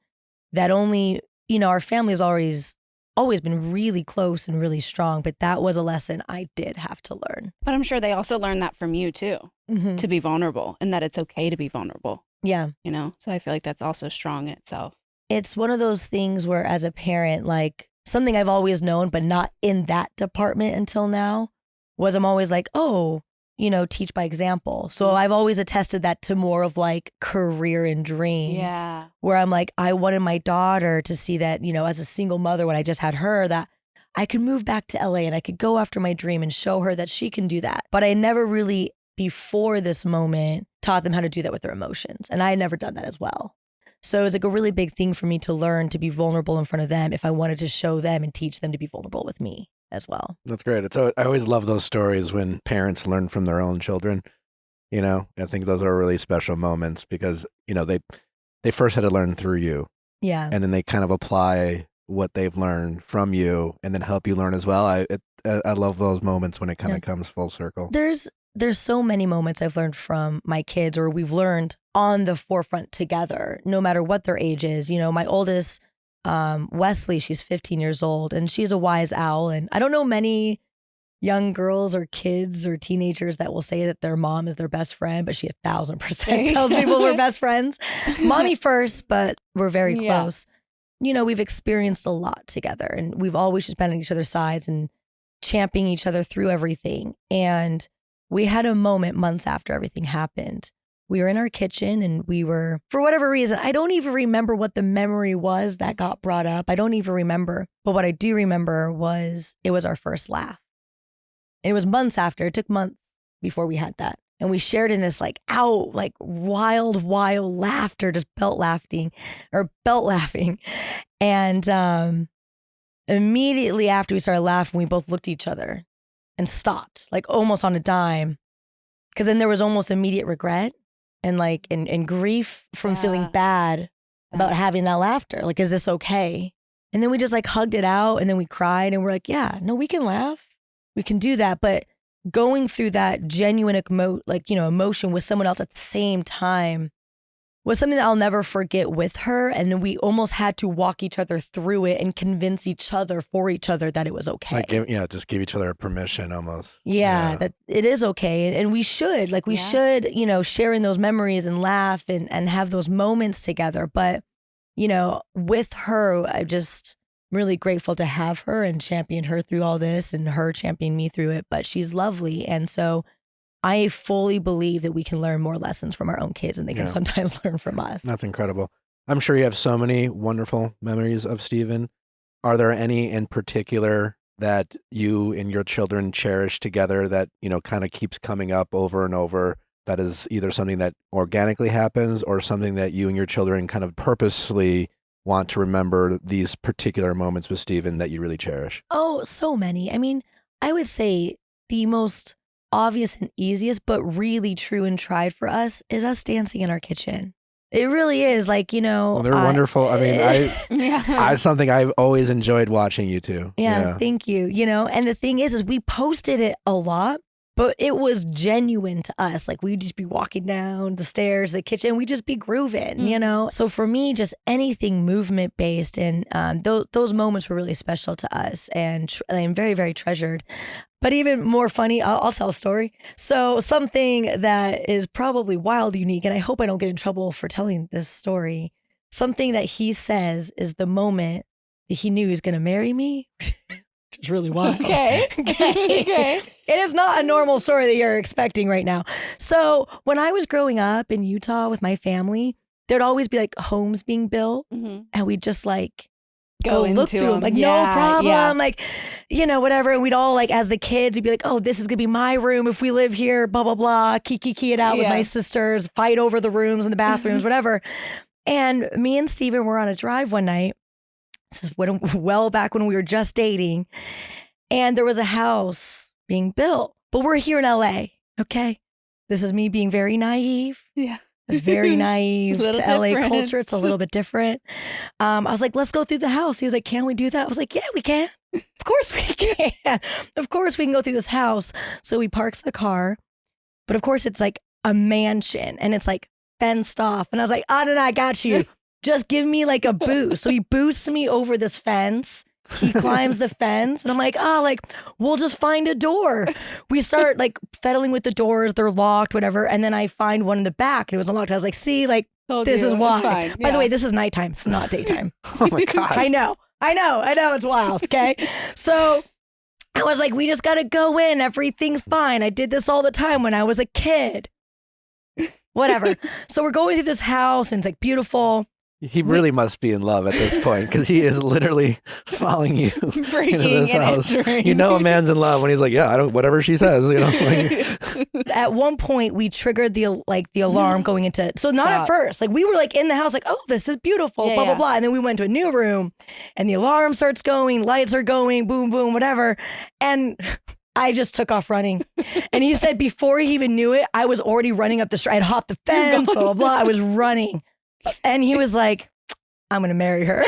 that only, you know, our family has always been really close and really strong, but that was a lesson I did have to learn. But I'm sure they also learned that from you too, to be vulnerable, and that it's okay to be vulnerable. Yeah. You know, so I feel like that's also strong in itself. It's one of those things where as a parent, like something I've always known, but not in that department until now, was I'm always like, oh, you know, teach by example. So I've always attested that to more of like career and dreams. Yeah. Where I'm like, I wanted my daughter to see that, you know, as a single mother, when I just had her, that I could move back to LA and I could go after my dream and show her that she can do that. But I never really, before this moment, taught them how to do that with their emotions. And I had never done that as well. So it was like a really big thing for me to learn to be vulnerable in front of them if I wanted to show them and teach them to be vulnerable with me. as well. That's great. I always love those stories when parents learn from their own children. I think those are really special moments because, they first had to learn through you. Yeah. And then they kind of apply what they've learned from you and then help you learn as well. I love those moments when it kind of comes full circle. There's so many moments I've learned from my kids, or we've learned on the forefront together, no matter what their age is. My oldest, Wesley, she's 15 years old and she's a wise owl. And I don't know many young girls or kids or teenagers that will say that their mom is their best friend, but she 1,000% tells people we're best friends. Mommy first, but we're very close. We've experienced a lot together and we've always just been on each other's sides and championing each other through everything. And we had a moment months after everything happened. We were in our kitchen and we were, for whatever reason, I don't even remember what the memory was that got brought up. I don't even remember. But what I do remember was it was our first laugh. And it was months after. It took months before we had that. And we shared in this wild laughter, just belt laughing. And immediately after we started laughing, we both looked at each other and stopped, almost on a dime. Because then there was almost immediate regret and grief from feeling bad about having that laughter. Is this okay? And then we just hugged it out and then we cried and we're like, yeah, no, we can laugh. We can do that. But going through that genuine emotion with someone else at the same time was something that I'll never forget with her. And then we almost had to walk each other through it and convince each other for each other that it was okay. Just give each other permission almost. Yeah, that it is okay. And we should, should, share in those memories and laugh and have those moments together. But, with her, I'm just really grateful to have her and champion her through all this and her champion me through it. But she's lovely. And so I fully believe that we can learn more lessons from our own kids and they can sometimes learn from us. That's incredible. I'm sure you have so many wonderful memories of Steven. Are there any in particular that you and your children cherish together that, kind of keeps coming up over and over? That is either something that organically happens or something that you and your children kind of purposely want to remember these particular moments with Steven that you really cherish? Oh, so many. I mean, I would say the most obvious and easiest, but really true and tried for us is us dancing in our kitchen. It really is Well, they're wonderful. I mean, I something I've always enjoyed watching you two. Yeah, thank you. And the thing is we posted it a lot, but it was genuine to us. We'd just be walking down the stairs, the kitchen, we'd just be grooving, So for me, just anything movement based and those moments were really special to us and very, very treasured. But even more funny, I'll tell a story. So something that is probably wildly unique, and I hope I don't get in trouble for telling this story. Something that he says is the moment that he knew he was going to marry me, which is really wild. Okay. It is not a normal story that you're expecting right now. So when I was growing up in Utah with my family, there'd always be homes being built, and we'd just go look through them. No problem. Whatever. And we'd all as the kids, we'd be like, oh, this is going to be my room if we live here, blah, blah, blah, kiki it out with my sisters, fight over the rooms and the bathrooms, whatever. And me and Steven were on a drive one night. This is well back when we were just dating. And there was a house being built, but we're here in LA. Okay. This is me being very naive. Yeah. It's very naive to LA different. culture. It's a little bit different. I was like, let's go through the house. He was like, can we do that? I was like, yeah, we can. Of course we can. Of course we can go through this house. So we parks the car. But of course it's a mansion and it's fenced off. And I was like, oh, no, I got you. Just give me a boost. So he boosts me over this fence. He climbs the fence and I'm like, we'll just find a door. We start fiddling with the doors. They're locked, whatever. And then I find one in the back and it was unlocked. I was like, see, this is why. By the way, this is nighttime. It's not daytime. Oh my God. I know. It's wild. Okay. So I was like, we just got to go in. Everything's fine. I did this all the time when I was a kid. Whatever. So we're going through this house and it's beautiful. He really must be in love at this point because he is literally following you into this house. You know a man's in love when he's like, yeah, I don't, whatever she says, you know. Like, At one point, we triggered the alarm going into. So not at first, like we were like in the house, like, oh, this is beautiful, blah blah blah, and then we went to a new room, and the alarm starts going, lights are going, boom boom, whatever, and I just took off running. And he said before he even knew it, I was already running up the street. I'd hopped the fence, blah blah blah. I was running, and he was like, I'm going to marry her.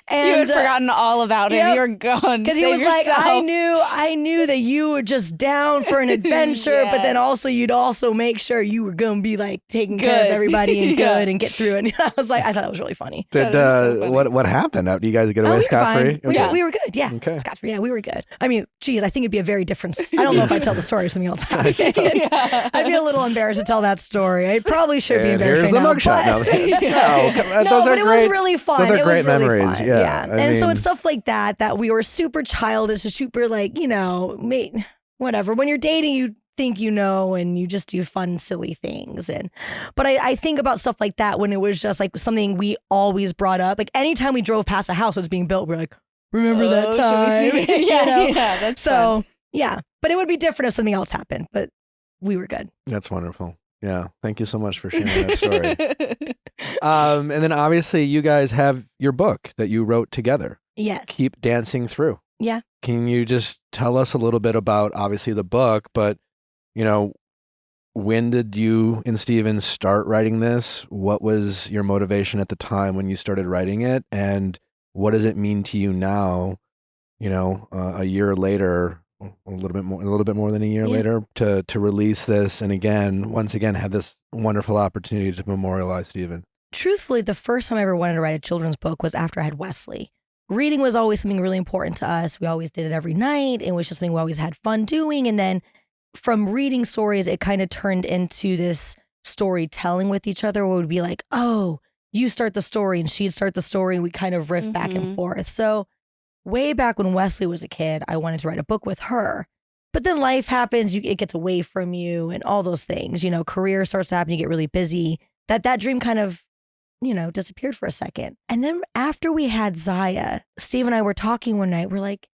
And you had forgotten all about him. You're gone. Because he was like, I knew that you were just down for an adventure, but then also you'd also make sure you were going to be like taking care of everybody and good and get through it. And I was like, I thought it was really funny. What happened after you guys get away scot-free? We were good. Yeah. Okay. Scot-free. Yeah, we were good. I mean, geez, I think it'd be a very different. I don't know if I'd tell the story or something else. I'd be a little embarrassed to tell that story. I probably should be embarrassed. Here's the mugshot. No, but it was really fun. Those are great memories. Really yeah. And so it's stuff like that we were super childish, super like, you know, whatever. When you're dating, you think you know, and you just do fun, silly things. But I think about stuff like that when it was just like something we always brought up. Like anytime we drove past a house that was being built, we're like, remember that time? That's so fun. Yeah. But it would be different if something else happened. But we were good. That's wonderful. Yeah. Thank you so much for sharing that story. And then obviously you guys have your book that you wrote together. Yeah. Keep Dancing Through. Yeah. Can you just tell us a little bit about obviously the book, but you know, when did you and Steven start writing this? What was your motivation at the time when you started writing it? And what does it mean to you now, you know, a year later, a little bit more than a year later to release this and once again have this wonderful opportunity to memorialize Steven? Truthfully, the first time I ever wanted to write a children's book was after I had Wesley. Reading was always something really important to us. We always did it every night. It was just something we always had fun doing. And then from reading stories, it kind of turned into this storytelling with each other where we'd be like, oh, you start the story and she'd start the story. And we kind of riff back and forth. So way back when Wesley was a kid, I wanted to write a book with her. But then life happens, it gets away from you and all those things. You know, career starts to happen, you get really busy. That dream kind of, you know, disappeared for a second. And then after we had Zaya, Steve and I were talking one night. We're like,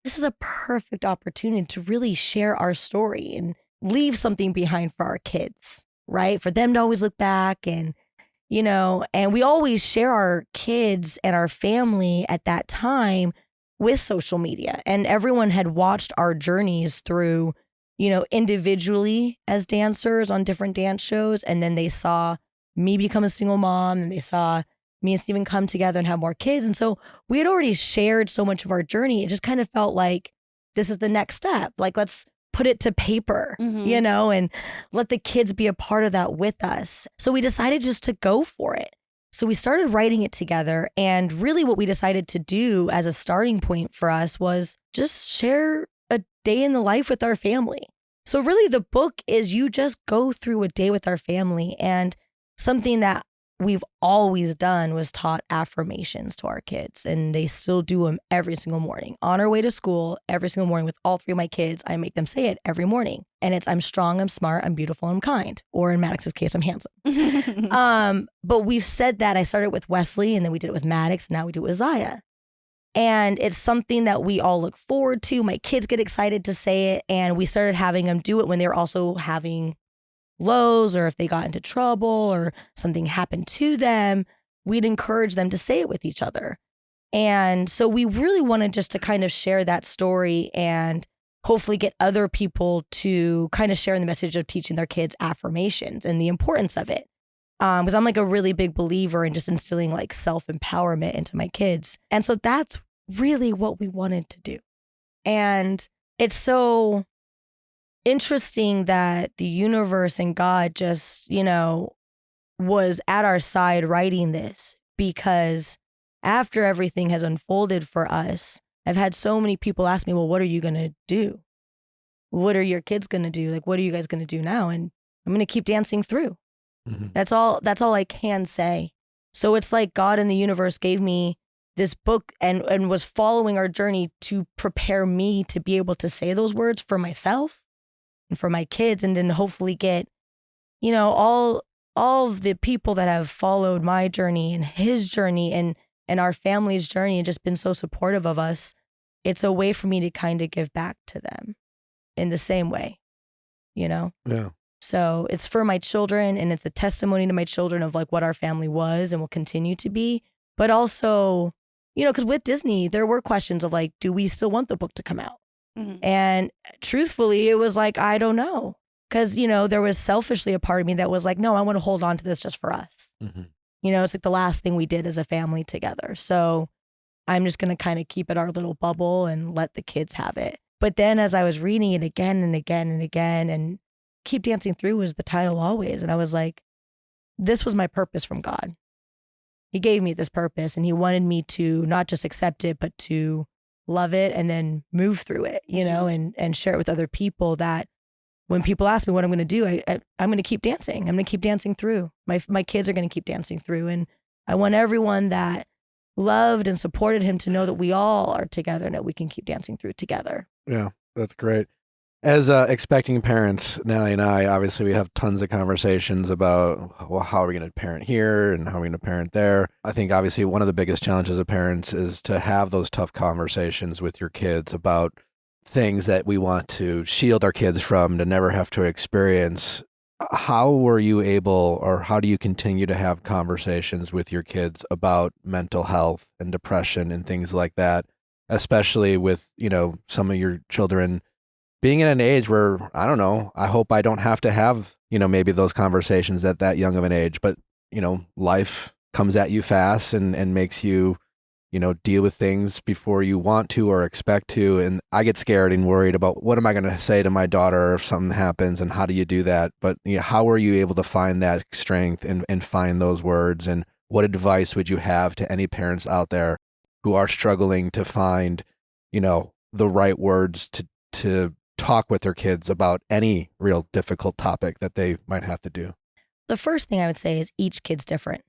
this is a perfect opportunity to really share our story and leave something behind for our kids, right? For them to always look back and, you know, and we always share our kids and our family at that time with social media. And everyone had watched our journeys through, you know, individually as dancers on different dance shows. And then they saw me become a single mom and they saw me and Steven come together and have more kids. And so we had already shared so much of our journey. It just kind of felt like this is the next step. Like, let's put it to paper, you know, and let the kids be a part of that with us. So we decided just to go for it. So we started writing it together. And really what we decided to do as a starting point for us was just share a day in the life with our family. So really the book is you just go through a day with our family. And something that we've always done was taught affirmations to our kids, and they still do them every single morning. On our way to school, every single morning with all three of my kids, I make them say it every morning. And it's, I'm strong, I'm smart, I'm beautiful, I'm kind. Or in Maddox's case, I'm handsome. But we've said that. I started with Wesley, and then we did it with Maddox, and now we do it with Zaya. And it's something that we all look forward to. My kids get excited to say it, and we started having them do it when they were also having lows, or if they got into trouble or something happened to them, we'd encourage them to say it with each other. And so we really wanted just to kind of share that story and hopefully get other people to kind of share the message of teaching their kids affirmations and the importance of it. Because I'm like a really big believer in just instilling like self-empowerment into my kids. And so that's really what we wanted to do. And it's so interesting that the universe and God just, you know, was at our side writing this, because after everything has unfolded for us, I've had so many people ask me, well, what are you going to do? What are your kids going to do? Like, what are you guys going to do now? And I'm going to keep dancing through. That's all I can say. So it's like God and the universe gave me this book and was following our journey to prepare me to be able to say those words for myself and for my kids, and then hopefully get, you know, all all of the people that have followed my journey and his journey and our family's journey and just been so supportive of us, it's a way for me to kind of give back to them in the same way, you know? Yeah. So it's for my children, and it's a testimony to my children of like what our family was and will continue to be. But also, you know, because with Disney, there were questions of like, do we still want the book to come out? Mhm. And truthfully, it was like, I don't know. Because, you know, there was selfishly a part of me that was like, no, I want to hold on to this just for us. Mm-hmm. You know, it's like the last thing we did as a family together. So I'm just going to kind of keep it our little bubble and let the kids have it. But then as I was reading it again and again and again, and Keep Dancing Through was the title always. And I was like, this was my purpose from God. He gave me this purpose, and he wanted me to not just accept it, but to love it and then move through it, you know, and share it with other people, that when people ask me what I'm going to do, I'm going to keep dancing. I'm going to keep dancing through. My kids are going to keep dancing through. And I want everyone that loved and supported him to know that we all are together and that we can keep dancing through together. Yeah, that's great. As expecting parents, Natalie and I, obviously we have tons of conversations about, well, how are we going to parent here and how are we going to parent there. I think obviously one of the biggest challenges of parents is to have those tough conversations with your kids about things that we want to shield our kids from, to never have to experience. How were you able, or how do you continue to have conversations with your kids about mental health and depression and things like that, especially with, you know, some of your children being in an age where, I don't know, I hope I don't have to have, you know, maybe those conversations at that young of an age, but, you know, life comes at you fast and makes you, you know, deal with things before you want to or expect to. And I get scared and worried about what am I going to say to my daughter if something happens, and how do you do that? But, you know, how are you able to find that strength and find those words? And what advice would you have to any parents out there who are struggling to find, you know, the right words to talk with their kids about any real difficult topic that they might have to do? The first thing I would say is each kid's different,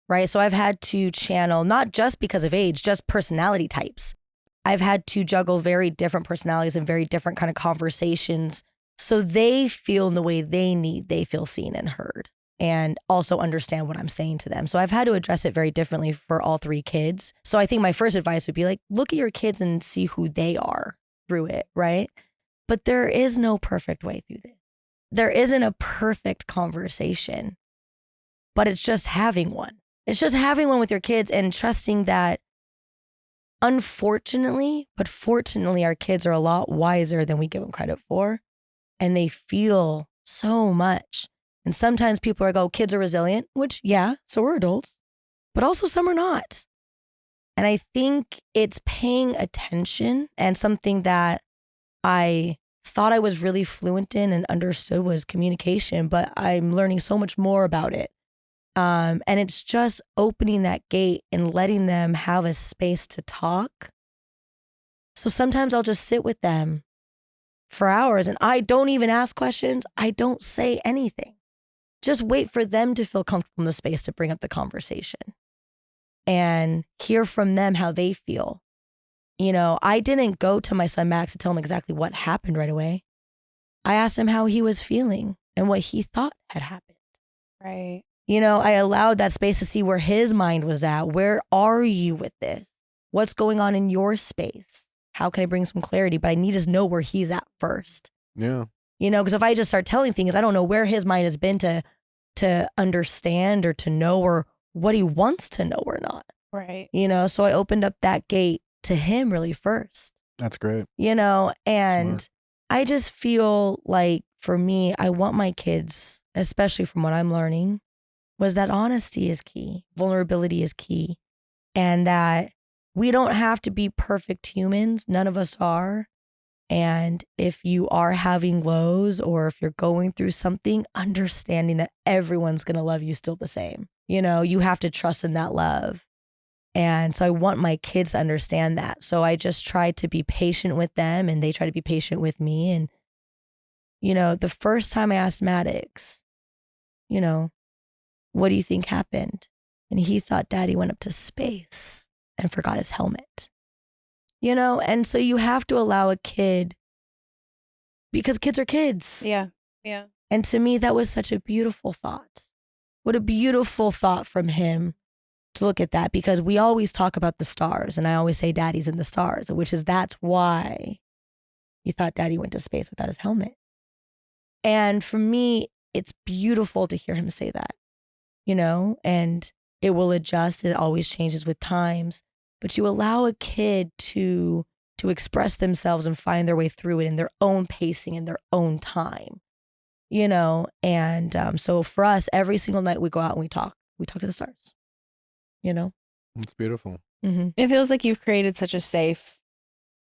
right? So I've had to channel, not just because of age, just personality types. I've had to juggle very different personalities and very different kind of conversations, so they feel in the way they feel seen and heard, and also understand what I'm saying to them. So I've had to address it very differently for all three kids. So I think my first advice would be like, look at your kids and see who they are through it, right? But there is no perfect way through this. There isn't a perfect conversation, but it's just having one. It's just having one with your kids and trusting that, unfortunately, but fortunately, our kids are a lot wiser than we give them credit for. And they feel so much. And sometimes people are like, kids are resilient, which, yeah, so are adults, but also some are not. And I think it's paying attention, and something that I thought I was really fluent in and understood was communication, but I'm learning so much more about it. And it's just opening that gate and letting them have a space to talk. So sometimes I'll just sit with them for hours and I don't even ask questions. I don't say anything. Just wait for them to feel comfortable in the space to bring up the conversation and hear from them how they feel. You know, I didn't go to my son Max to tell him exactly what happened right away. I asked him how he was feeling and what he thought had happened. Right. You know, I allowed that space to see where his mind was at. Where are you with this? What's going on in your space? How can I bring some clarity? But I need to know where he's at first. Yeah. You know, because if I just start telling things, I don't know where his mind has been to understand or to know, or what he wants to know or not. Right. You know, so I opened up that gate to him really first. That's great. You know, and Smart. I just feel like, for me, I want my kids, especially from what I'm learning, was that honesty is key, vulnerability is key, and that we don't have to be perfect humans. None of us are. And if you are having lows, or if you're going through something, understanding that everyone's going to love you still the same. You know, you have to trust in that love. And so I want my kids to understand that. So I just try to be patient with them, and they try to be patient with me. And, you know, the first time I asked Maddox, you know, what do you think happened? And he thought Daddy went up to space and forgot his helmet. You know, and so you have to allow a kid, because kids are kids. Yeah. Yeah. And to me, that was such a beautiful thought. What a beautiful thought from him to look at that, because we always talk about the stars, and I always say daddy's in the stars, which is that's why you thought daddy went to space without his helmet. And for me, it's beautiful to hear him say that, you know, and it will adjust. It always changes with times, but you allow a kid to express themselves and find their way through it in their own pacing, in their own time, you know? And so for us, every single night we go out and we talk to the stars, you know? It's beautiful. Mm-hmm. It feels like you've created such a safe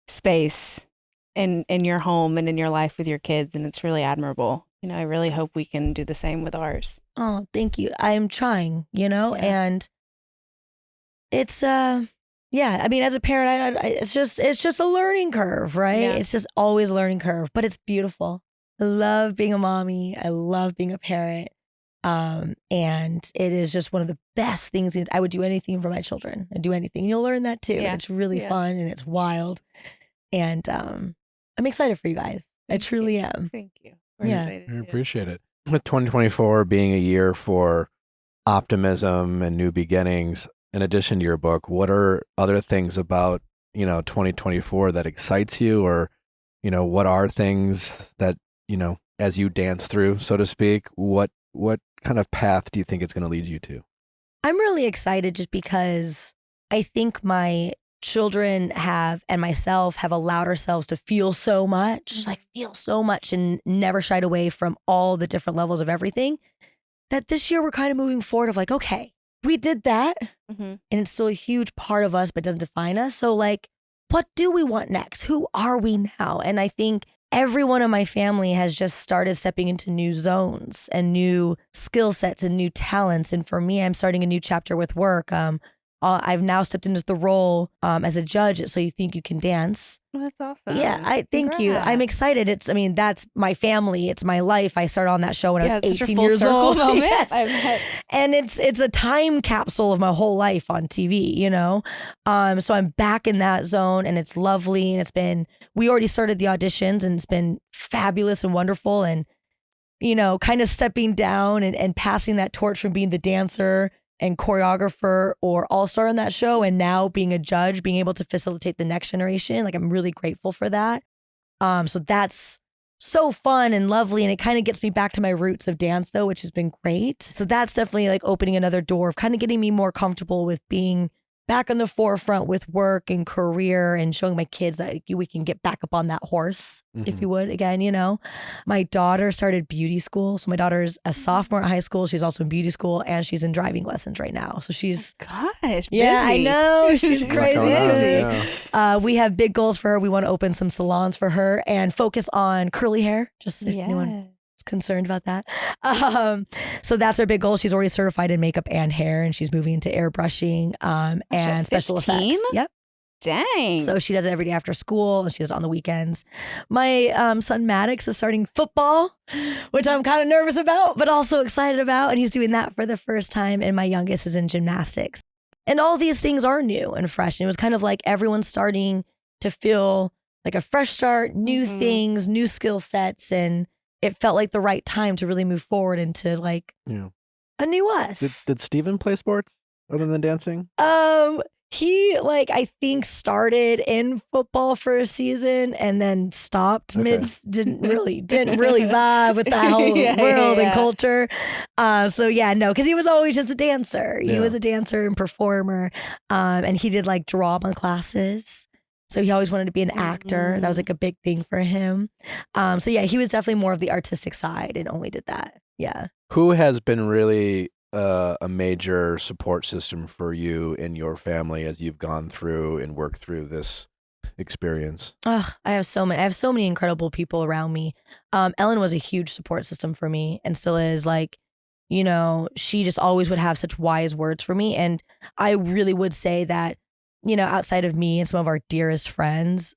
space in your home and in your life with your kids, and it's really admirable. You know, I really hope we can do the same with ours. Oh, thank you. I am trying, you know, and it's yeah. I mean, as a parent, it's just a learning curve, right? Yeah. It's just always a learning curve, but it's beautiful. I love being a mommy. I love being a parent, and it is just one of the best things. I would do anything for my children. I'd do anything. You'll learn that too. Yeah. It's really fun and it's wild, and I'm excited for you guys. I truly am. Thank you. Yeah. I appreciate it. With 2024 being a year for optimism and new beginnings, in addition to your book, what are other things about, 2024 that excites you, or, what are things that, as you dance through, so to speak, what kind of path do you think it's going to lead you to? I'm really excited just because I think my children and myself have allowed ourselves to feel so much, and never shied away from all the different levels of everything, that this year we're kind of moving forward of like, okay, we did that, and it's still a huge part of us, but doesn't define us. So like, what do we want next? Who are we now? And I think everyone in my family has just started stepping into new zones and new skill sets and new talents. And for me, I'm starting a new chapter with work. I've now stepped into the role as a judge at So You Think You Can Dance. Well, that's awesome. Yeah, thank you. I'm excited. That's my family. It's my life. I started on that show when I was 18 years old. Yes. And it's a time capsule of my whole life on TV, So I'm back in that zone, and it's lovely. And we already started the auditions, and it's been fabulous and wonderful. And, kind of stepping down and passing that torch from being the dancer and choreographer or all-star on that show, and now being a judge, being able to facilitate the next generation. Like, I'm really grateful for that. So that's so fun and lovely. And it kind of gets me back to my roots of dance though, which has been great. So that's definitely like opening another door of kind of getting me more comfortable with being back on the forefront with work and career, and showing my kids that we can get back up on that horse, if you would, again, My daughter started beauty school. So my daughter's a sophomore at high school. She's also in beauty school, and she's in driving lessons right now. So she's, gosh, yeah, busy. I know. She's crazy. Yeah. We have big goals for her. We want to open some salons for her and focus on curly hair, just if anyone is concerned about that. So that's our big goal. She's already certified in makeup and hair, and she's moving into airbrushing and special effects. Yep. Dang. So she does it every day after school, and she does it on the weekends. My son Maddox is starting football, which I'm kind of nervous about, but also excited about. And he's doing that for the first time. And my youngest is in gymnastics. And all these things are new and fresh. And it was kind of like everyone's starting to feel like a fresh start, new things, new skill sets. And it felt like the right time to really move forward into like a new us. Did Steven play sports other than dancing? He I think started in football for a season and then stopped didn't really vibe with that whole world and culture. Because he was always just a dancer. He was a dancer and performer. And he did drama classes. So he always wanted to be an actor. That was a big thing for him. He was definitely more of the artistic side and only did that. Yeah. Who has been really a major support system for you and your family as you've gone through and worked through this experience? I have so many incredible people around me. Ellen was a huge support system for me and still is. She just always would have such wise words for me. And I really would say that, outside of me and some of our dearest friends,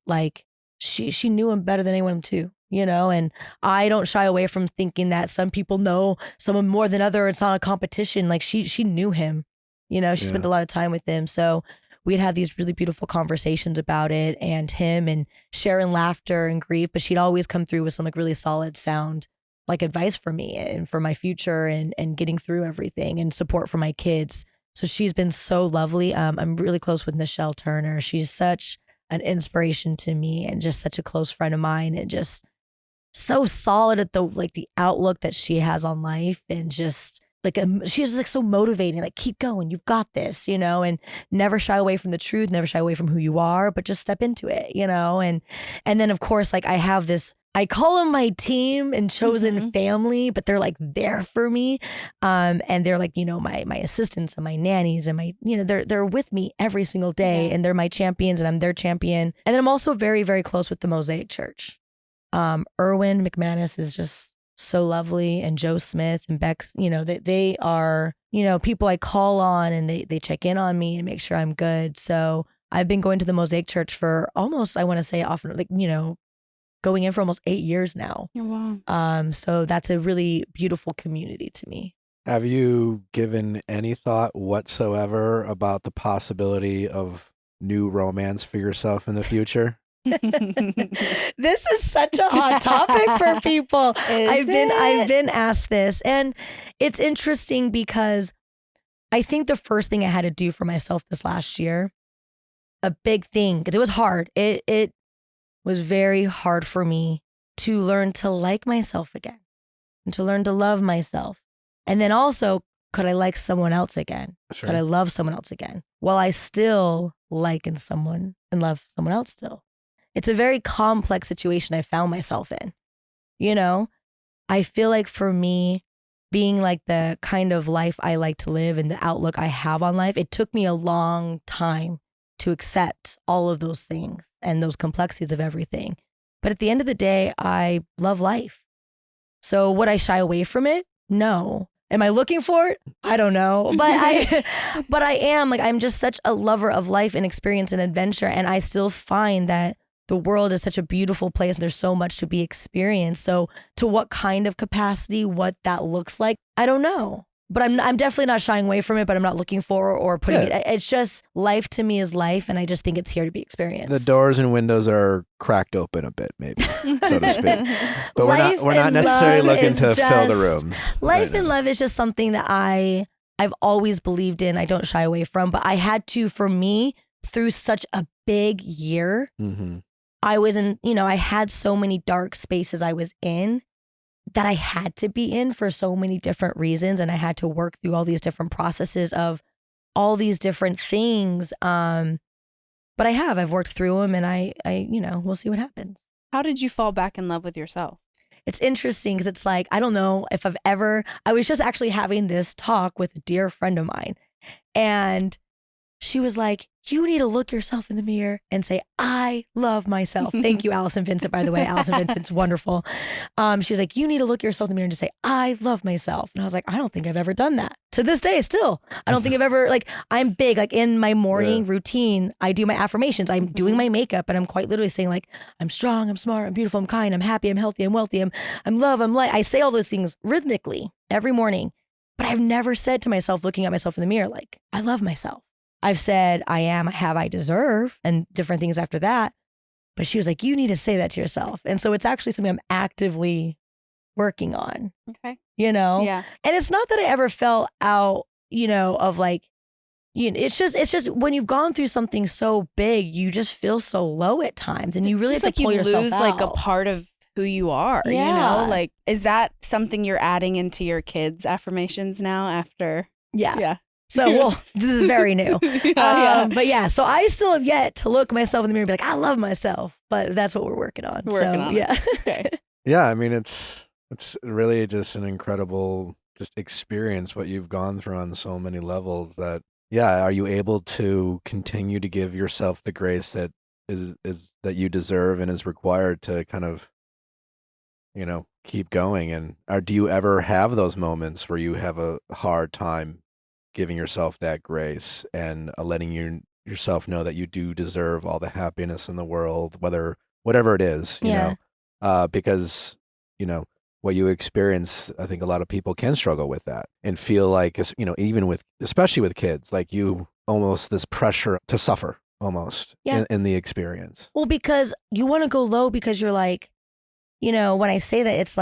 she knew him better than anyone too. And I don't shy away from thinking that some people know someone more than other. It's not a competition. She knew him, she spent a lot of time with him. So we'd have these really beautiful conversations about it and him, and sharing laughter and grief, but she'd always come through with some really solid sound like advice for me and for my future and getting through everything and support for my kids. So she's been so lovely. I'm really close with Nichelle Turner. She's such an inspiration to me and just such a close friend of mine, and just so solid at the outlook that she has on life, and just like she's just like so motivating, like keep going, you've got this, and never shy away from the truth, never shy away from who you are, but just step into it, and then of course, like I have this, I call them my team and chosen family, but they're like there for me. And they're like, my assistants and my nannies and my, they're with me every single day, and they're my champions and I'm their champion. And then I'm also very, very close with the Mosaic Church. Erwin McManus is just so lovely, and Joe Smith and Bex, they are, people I call on, and they check in on me and make sure I'm good. So I've been going to the Mosaic Church for almost, I want to say often, going in for almost 8 years now. Oh, wow. So that's a really beautiful community to me. Have you given any thought whatsoever about the possibility of new romance for yourself in the future? This is such a hot topic for people. I've been asked this, and it's interesting because I think the first thing I had to do for myself this last year, a big thing, because it was hard. It was very hard for me to learn to like myself again and to learn to love myself. And then also, could I like someone else again? Sure. Could I love someone else again? While I still like in someone and love someone else still. It's a very complex situation I found myself in. I feel like for me, being like the kind of life I like to live and the outlook I have on life, it took me a long time to accept all of those things and those complexities of everything. But at the end of the day, I love life. So would I shy away from it? No. Am I looking for it? I don't know. But I am, like, I'm just such a lover of life and experience and adventure. And I still find that the world is such a beautiful place and there's so much to be experienced. So to what kind of capacity, what that looks like, I don't know. But I'm definitely not shying away from it, but I'm not looking for or putting it. It's just life to me is life, and I just think it's here to be experienced. The doors and windows are cracked open a bit, maybe, so to speak. But we're not necessarily looking to fill the rooms. Life and love is just something that I've always believed in. I don't shy away from, but I had to, for me, through such a big year, I was in, I had so many dark spaces I was in that I had to be in for so many different reasons. And I had to work through all these different processes of all these different things. But I've worked through them, and I we'll see what happens. How did you fall back in love with yourself? It's interesting because it's like, I don't know if I was just actually having this talk with a dear friend of mine, and she was like, you need to look yourself in the mirror and say, I love myself. Thank you, Allison Vincent, by the way. Allison Vincent's wonderful. She's like, you need to look yourself in the mirror and just say, I love myself. And I was like, I don't think I've ever done that. To this day, still. I don't think I've ever, I'm big, in my morning routine, I do my affirmations. I'm doing my makeup, and I'm quite literally saying, I'm strong, I'm smart, I'm beautiful, I'm kind, I'm happy, I'm healthy, I'm wealthy, I'm love, I'm light. I say all those things rhythmically every morning, but I've never said to myself, looking at myself in the mirror, I love myself. I've said, I am, I have, I deserve, and different things after that. But she was like, you need to say that to yourself. And so it's actually something I'm actively working on. Okay. Yeah. And it's not that I ever fell out, of it's just when you've gone through something so big, you just feel so low at times, and you really have to pull yourself out. You lose a part of who you are, is that something you're adding into your kids' affirmations now after? Yeah. So, this is very new. But yeah, so I still have yet to look myself in the mirror and be like, I love myself. But that's what we're working on. Yeah. Okay. Yeah, I mean, it's really just an incredible experience what you've gone through on so many levels that, are you able to continue to give yourself the grace that is that you deserve and is required to kind of, keep going? And do you ever have those moments where you have a hard time giving yourself that grace and letting yourself know that you do deserve all the happiness in the world, whatever it is, you know, because, what you experience, I think a lot of people can struggle with that and feel like, even especially with kids, you almost this pressure to suffer almost in the experience. Well, because you want to go low because you're when I say that, it's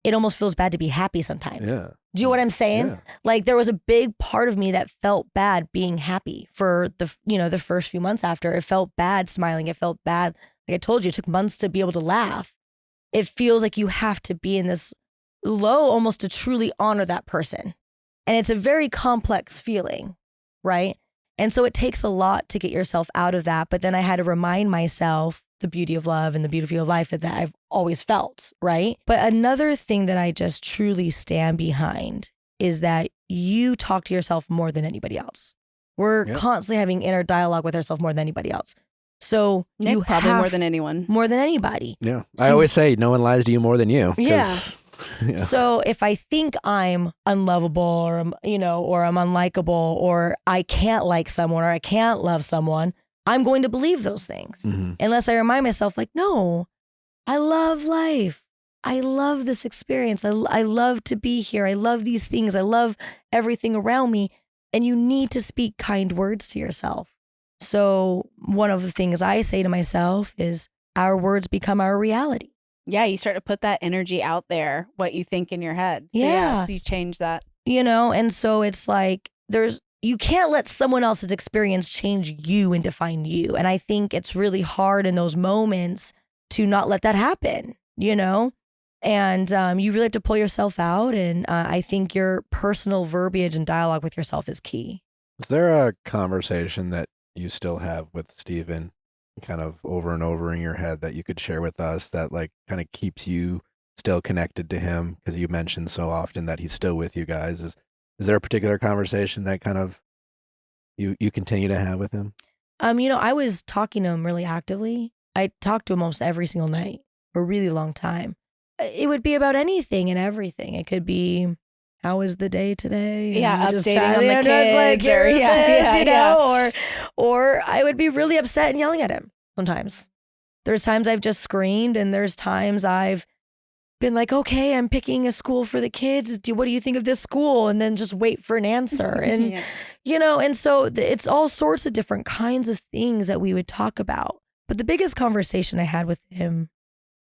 it almost feels bad to be happy sometimes. Yeah. Do you know what I'm saying? Yeah. Like there was a big part of me that felt bad being happy for the first few months after. It felt bad smiling. It felt bad. Like I told you, it took months to be able to laugh. It feels like you have to be in this low almost to truly honor that person. And it's a very complex feeling, right? And so it takes a lot to get yourself out of that. But then I had to remind myself the beauty of love and the beauty of life that I've always felt, right? But another thing that I just truly stand behind is that you talk to yourself more than anybody else. We're constantly having inner dialogue with ourselves more than anybody else. So Nick, you probably have more than anyone. more than anybody. Yeah. So I always say no one lies to you more than you. 'cause- Yeah. yeah. So if I think I'm unlovable or or I'm unlikable or I can't like someone or I can't love someone, I'm going to believe those things. Mhm. Unless I remind myself like, no, I love life. I love this experience. I love to be here. I love these things. I love everything around me. And you need to speak kind words to yourself. So one of the things I say to myself is our words become our reality. Yeah, you start to put that energy out there, what you think in your head. So Yeah. so you change that. And so it's like you can't let someone else's experience change you and define you. And I think it's really hard in those moments to not let that happen, And you really have to pull yourself out. And I think your personal verbiage and dialogue with yourself is key. Is there a conversation that you still have with Steven kind of over and over in your head that you could share with us that like kind of keeps you still connected to him? Because you mentioned so often that he's still with you guys. Is there a particular conversation that kind of you continue to have with him? I was talking to him really actively. I talked to him almost every single night for a really long time. It would be about anything and everything. It could be, how was the day today? Yeah, just updating on the chatting, just like, kids or- here's yeah, this, yeah. or I would be really upset and yelling at him sometimes. There's times I've just screamed and there's times I've been like, okay, I'm picking a school for the kids. What do you think of this school? And then just wait for an answer. And, and so it's all sorts of different kinds of things that we would talk about. But the biggest conversation I had with him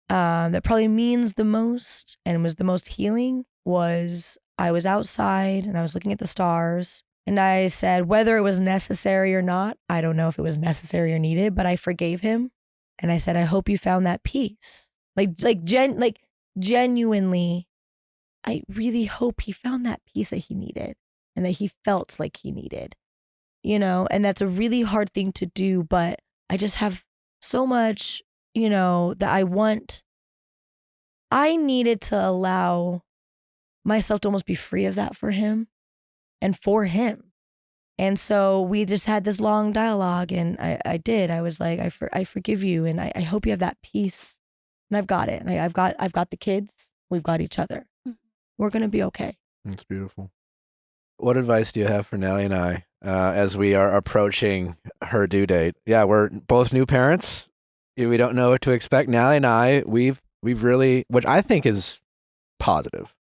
that probably means the most and was the most healing was I was outside and I was looking at the stars and I said, whether it was necessary or not, I don't know if it was necessary or needed, but I forgave him. And I said, I hope you found that peace. Genuinely, I really hope he found that peace that he needed and that he felt like he needed, and that's a really hard thing to do, but I just have so much, that I needed to allow myself to almost be free of that for him and for him. And so we just had this long dialogue and I was like, I forgive you. And I hope you have that peace. And I've got it. And I've got the kids. We've got each other. We're going to be okay. That's beautiful. What advice do you have for Nellie and I as we are approaching her due date? Yeah, we're both new parents. We don't know what to expect. Nellie and I, we've really, which I think is positive,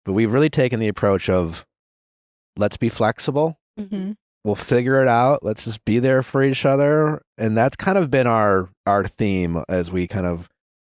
but we've really taken the approach of let's be flexible. Mm-hmm. We'll figure it out. Let's just be there for each other. And that's kind of been our theme as we kind of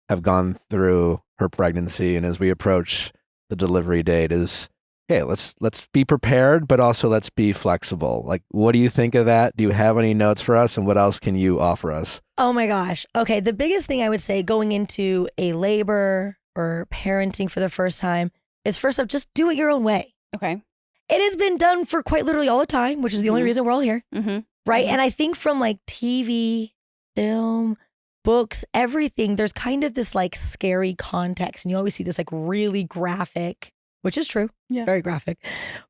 have gone through her pregnancy and as we approach the delivery date is, hey, let's be prepared, but also let's be flexible. Like, what do you think of that? Do you have any notes for us? And what else can you offer us? Oh my gosh. Okay. The biggest thing I would say going into a labor or parenting for the first time is first off, just do it your own way. Okay. It has been done for quite literally all the time, which is the only reason we're all here. Mm-hmm. Right. And I think from like TV, film, books, everything, there's kind of this like scary context. And you always see this like really graphic, which is true. Yeah. Very graphic.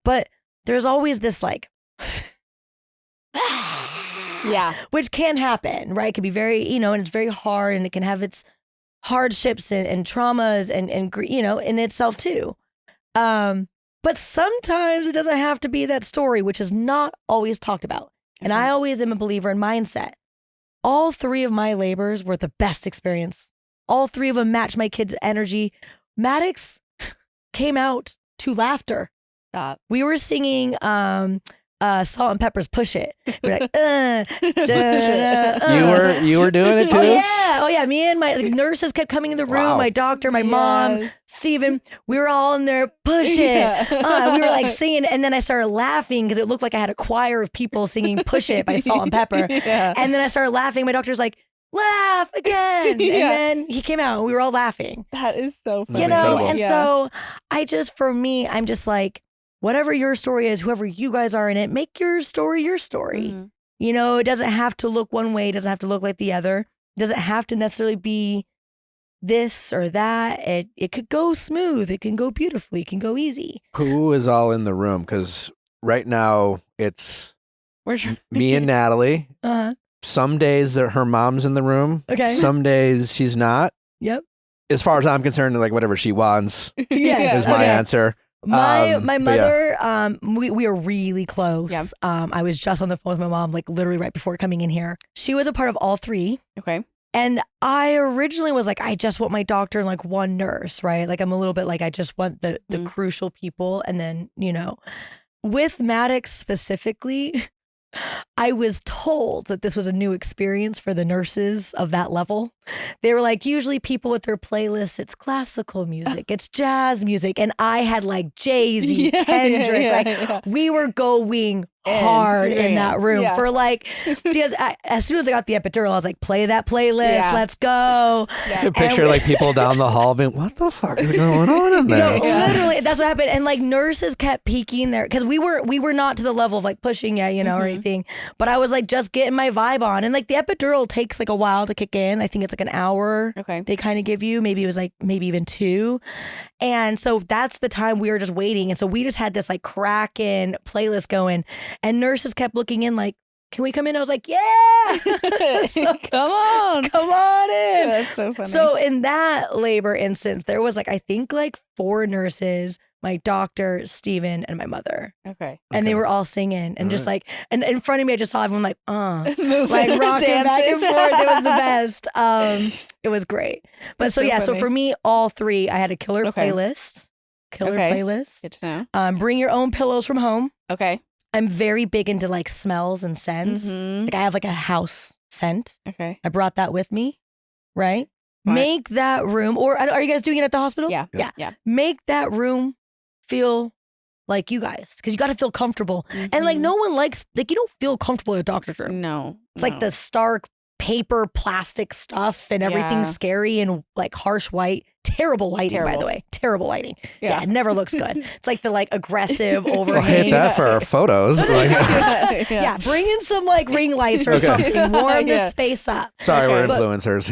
But there's always this like, yeah, which can happen, right? It can be very, and it's very hard and it can have its hardships and traumas and in itself too. But sometimes it doesn't have to be that story, which is not always talked about. And I always am a believer in mindset. All 3 of my labors were the best experience. All 3 of them matched my kids' energy. Maddox came out to laughter. We were singing Salt and Pepper's Push It. We're like, You were doing it too? Oh yeah. Me and my nurses kept coming in the room. Wow. My doctor, my mom, Steven. We were all in there, push it. We were like singing, and then I started laughing because it looked like I had a choir of people singing Push It by Salt and Pepper. And then I started laughing. My doctor's like, laugh again. And then he came out and we were all laughing. That is so funny. You know, incredible. and so for me, I'm just like, whatever your story is, whoever you guys are in it, make your story your story. Mm-hmm. You know, it doesn't have to look one way. It doesn't have to look like the other. It doesn't have to necessarily be this or that. It could go smooth. It can go beautifully. It can go easy. Who is all in the room? Because right now it's Where's your me and Natalie. Uh-huh. Some days her mom's in the room. Okay. Some days she's not. Yep. As far as I'm concerned, like whatever she wants Yes. is my Okay. answer. My but mother, we are really close. Yeah. I was just on the phone with my mom, like literally right before coming in here. She was a part of all three. Okay. And I originally was like, I just want my doctor and like one nurse, right? Like I'm a little bit like, I just want the crucial people. And then, you know, with Maddox specifically, I was told that this was a new experience for the nurses of that level. They were like, usually people with their playlists, it's classical music, it's jazz music. And I had like Jay-Z, Kendrick. We were going hard in that room for like, because as soon as I got the epidural, I was like, play that playlist, let's go. I could picture like people down the hall being, what the fuck is going on in there? Literally, that's what happened. And like nurses kept peeking there because we were not to the level of like pushing yet, you know, or anything. But I was like just getting my vibe on. And like the epidural takes like a while to kick in. I think it's like an hour. Okay. They kind of give you, maybe it was like maybe even 2. And so that's the time we were just waiting. And so we just had this like cracking playlist going. And nurses kept looking in like, can we come in? I was like, yeah. So, come on in. That's so funny. So in that labor instance, there was like, I think like 4 nurses, my doctor, Steven, and my mother. Okay. And they were all singing and just like, and in front of me, I just saw everyone like, Moving, like rocking back and dancing. forth. It was the best. It was great. But That's so so yeah, so funny. for me, all 3, I had a killer playlist. Playlist. Good to know. Bring your own pillows from home. Okay. I'm very big into like smells and scents. Mhm. Like I have like a house scent. Okay. I brought that with me, right? Right. Make that room, or are you guys doing it at the hospital? Yeah. Yeah. Yeah. Make that room feel like you guys, because you got to feel comfortable. And like no one likes, like you don't feel comfortable in a doctor's room. No. It's like the stark paper plastic stuff and everything's scary and like harsh white. Terrible lighting, by the way. Terrible lighting. Yeah, it never looks good. It's like the like aggressive overhang. I hate that for our photos. Like, Yeah, bring in some like ring lights or something. Warm the space up. sorry, we're influencers.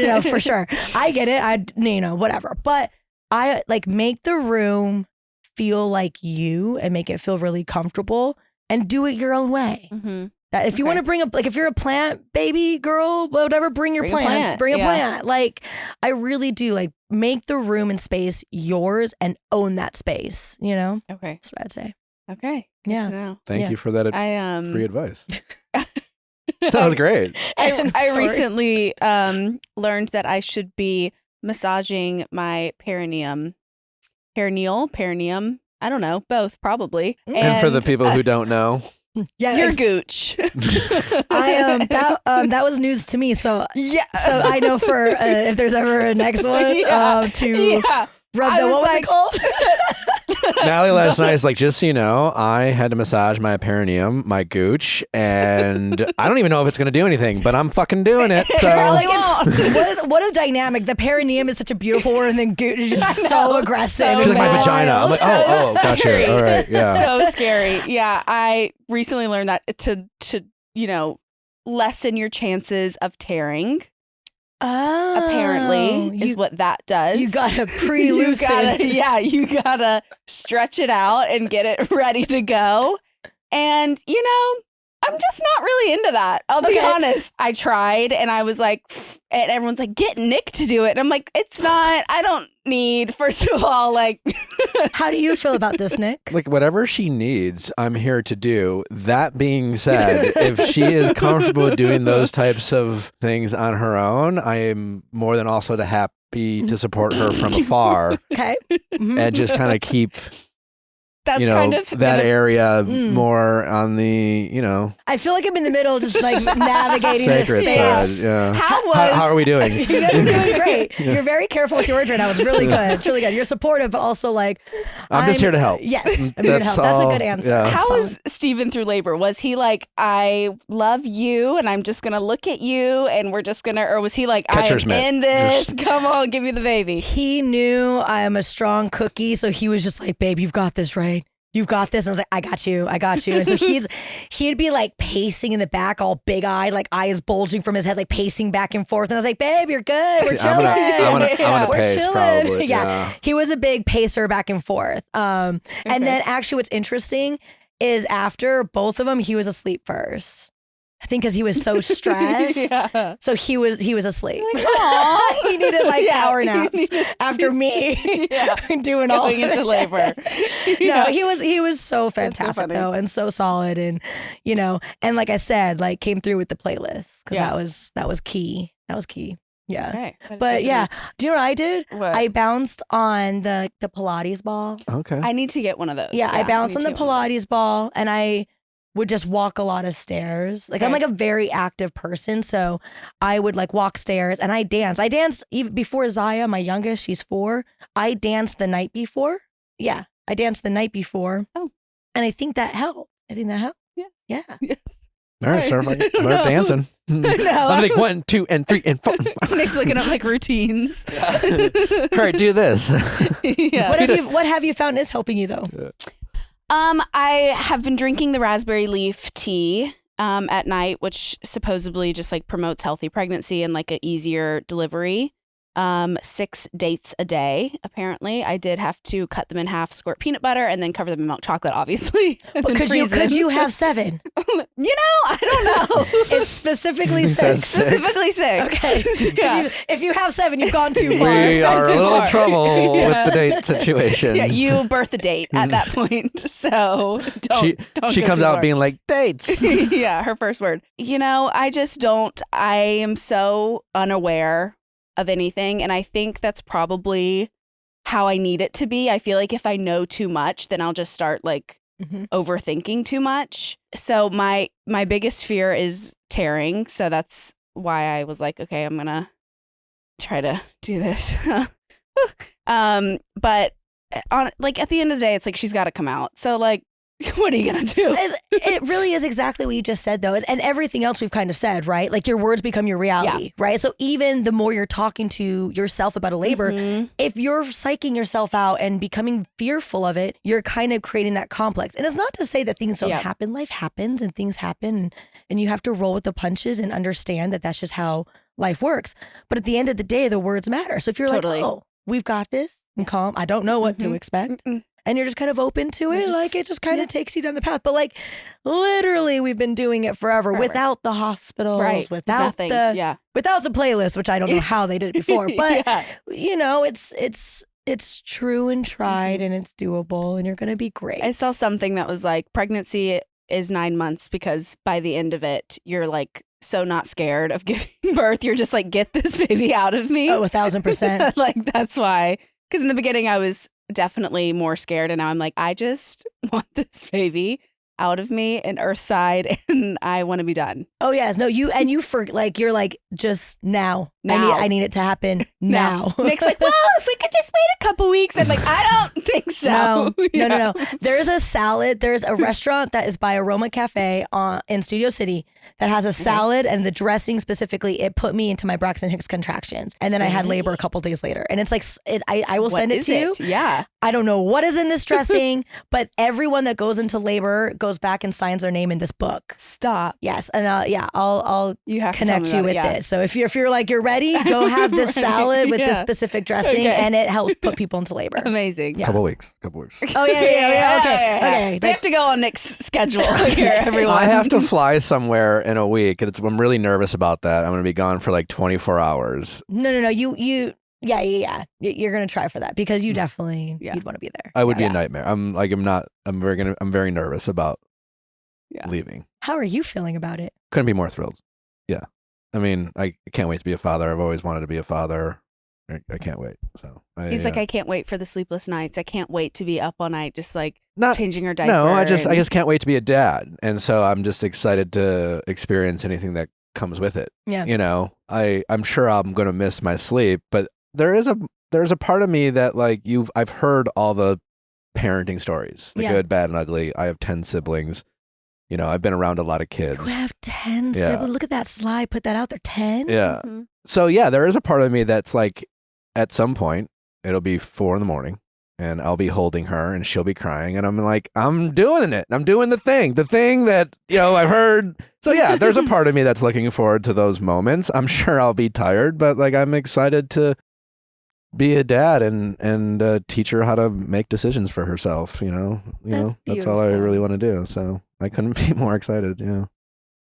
No, for sure. I get it. Whatever. But I like make the room feel like you and make it feel really comfortable and do it your own way. Mm-hmm. If you want to bring up, like if you're a plant baby girl, whatever, bring your plants. Bring a plant. Like I really do like make the room and space yours and own that space, you know? Okay. That's what I'd say. Okay. Yeah. No. Thank you for that I free advice. That was great. I recently learned that I should be massaging my perineum. Perineum. I don't know. Both probably. And for the people who don't know, Yeah, your gooch. that was news to me. So Yeah. so I know for if there's ever a next one to rub the, what was it called? Natalie last night is like, just so you know, I had to massage my perineum, my gooch, and I don't even know if it's going to do anything, but I'm fucking doing it. So Like, what a dynamic. The perineum is such a beautiful word, and then gooch is just so aggressive. she's like, my vagina. I'm like, oh, gotcha. scary. All right, yeah. So scary. Yeah, I recently learned that to lessen your chances of tearing. Apparently is what that does. You gotta pre-loosen. You gotta stretch it out and get it ready to go. And I'm just not really into that. I'll be honest. I tried and I was like, and everyone's like, get Nick to do it. And I'm like, it's not, I don't need, first of all, like. How do you feel about this, Nick? Like whatever she needs, I'm here to do. That being said, if she is comfortable doing those types of things on her own, I am more than also happy to support her from afar Okay. and just kind of keep That's you know, kind of that area more on the, you know, I feel like I'm in the middle, just like navigating this sacred space. side. Yeah. How are we doing? You guys are doing great. You're very careful with your words right now. It's really good. It's really good. You're supportive, but also like I'm just here to help. Yes, I'm here to That's help. That's a all- good answer. yeah. How Solid. was Stephen through labor? Was he like, I love you and I'm just going to look at you and we're just going to, or was he like, Catcher's I'm mitt. in this. Come on, give me the baby. He knew I am a strong cookie, so he was just like, "Babe, you've got this, right? You've got this." And I was like, "I got you, I got you." And so he'd be like pacing in the back, all big eyed, like eyes bulging from his head, like pacing back and forth. And I was like, "Babe, you're good. We're See, I'm chilling. gonna We're pace chilling." probably. Yeah. He was a big pacer back and forth. And then actually, what's interesting is after both of them, he was asleep first. I think because he was so stressed. Yeah. So he was asleep. Aw. He needed like Yeah, power he naps needed- after me doing all Going of into it. labor. No, Yeah. he was so fantastic funny. though, and so solid, and you know, and like I said, like came through with the playlist because Yeah. that was key. That was key. Yeah. Okay. But yeah, do you know what I did? What? I bounced on the Pilates ball. Okay. I need to get one of those. Yeah, I bounced on need the to get one of those. Pilates ball, and I would just walk a lot of stairs. Like I'm Okay. like a very active person, so I would like walk stairs and I dance. I danced even before Zaya, my youngest, she's 4. I danced the night before. Yeah, I danced the night before. Oh. And I think that helped. Yeah. Yeah. Yes. All right, start I don't start know. dancing. know. I'm like 1, 2, and 3, and 4. Nick's looking up like routines. All right, do this. Yeah. What have you found is helping you though? I have been drinking the raspberry leaf tea at night, which supposedly just like promotes healthy pregnancy and like an easier delivery. 6 dates a day, apparently. I did have to cut them in half, squirt peanut butter, and then cover them in milk chocolate, obviously. and then Could freeze you them. have 7? You know, I don't know. It's specifically He said 6. six. Specifically 6. Okay. Yeah. If you have 7, you've gone too far. We are too a little far. trouble Yeah. with the date situation. Yeah, you birth the date at that point. So don't She go comes too out far. being like, dates. Yeah, her first word. You know, I am so unaware of anything. And I think that's probably how I need it to be. I feel like if I know too much, then I'll just start like Mhm. overthinking too much. So my biggest fear is tearing. So that's why I was like, okay, I'm gonna try to do this. But on like at the end of the day, it's like she's got to come out. So like, what are you gonna do? It really is exactly what you just said, though. And everything else we've kind of said, right? Like your words become your reality, right? So even the more you're talking to yourself about a labor, Mhm. if you're psyching yourself out and becoming fearful of it, you're kind of creating that complex. And it's not to say that things don't Yep. happen. Life happens and things happen. And you have to roll with the punches and understand that that's just how life works. But at the end of the day, the words matter. So if you're Totally. like, oh, we've got this, and calm, I don't know what to Mhm. expect. Mm-mm. And you're just kind of open to You're it. just- Like it just kind yeah. of takes you down the path. But like literally we've been doing it forever. Without the hospitals, Right. without Nothing. the without the playlist, which I don't know how they did it before. But yeah. you know, it's true and tried and it's doable and you're gonna be great. I saw something that was like pregnancy is 9 months because by the end of it, you're like so not scared of giving birth. You're just like, get this baby out of me. 1,000%. Like that's why. Because in the beginning, I was definitely more scared, and now I'm like, I just want this baby out of me and Earthside, and I want to be done. Oh yes, no, you're like just now. Now. I need it to happen now. Nick's like, well, if we could just wait a couple weeks. I'm like, I don't think so. No. Yeah. There's a salad. There's a restaurant that is by Aroma Cafe in Studio City that has a salad and the dressing specifically. It put me into my Braxton Hicks contractions, and then I had labor a couple days later. And it's like I will What send it is to you. Yeah. I don't know what is in this dressing, but everyone that goes into labor goes back and signs their name in this book. Stop. Yes, and I'll You have to connect tell you me with about it, this. So if you're like you're ready, go have this Right. salad with this Yeah. specific dressing, Okay. and it helps put people into labor. Amazing. Yeah. Couple weeks. Oh yeah. Okay. They have to go on Nick's schedule here, everyone. I have to fly somewhere in a week. And I'm really nervous about that. I'm going to be gone for like 24 hours. No. You. Yeah. You're gonna try for that because you definitely you'd want to be there. I would be Yeah. a nightmare. I'm very nervous about Yeah. leaving. How are you feeling about it? Couldn't be more thrilled. Yeah. I mean, I can't wait to be a father. I've always wanted to be a father. I can't wait. So He's like, I can't wait for the sleepless nights. I can't wait to be up all night, just like Not changing her diaper. No, I just can't wait to be a dad. And so I'm just excited to experience anything that comes with it. Yeah. You know, I'm sure I'm going to miss my sleep, but there's a part of me that like I've heard all the parenting stories, the good, bad, and ugly. I have 10 siblings. You know, I've been around a lot of kids. You have 10 siblings. Look at that slide. Put that out there. 10? Yeah. Mm-hmm. So yeah, there is a part of me that's like, at some point, it'll be 4 a.m. and I'll be holding her and she'll be crying. And I'm like, I'm doing it. I'm doing the thing that, you know, I've heard. So yeah, there's a part of me that's looking forward to those moments. I'm sure I'll be tired, but like, I'm excited to be a dad and teach her how to make decisions for herself. That's all I really want to do. So I couldn't be more excited. Yeah.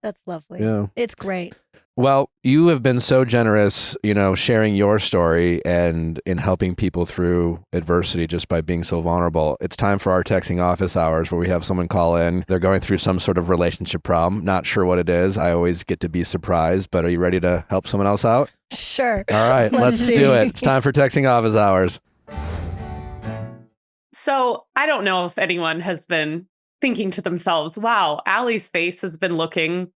That's lovely. Yeah. It's great. Well, you have been so generous, you know, sharing your story and in helping people through adversity just by being so vulnerable. It's time for our texting office hours where we have someone call in. They're going through some sort of relationship problem. Not sure what it is. I always get to be surprised, but are you ready to help someone else out? Sure. All right, let's do it. It's time for texting office hours. So I don't know if anyone has been thinking to themselves, wow, Allie's face has been looking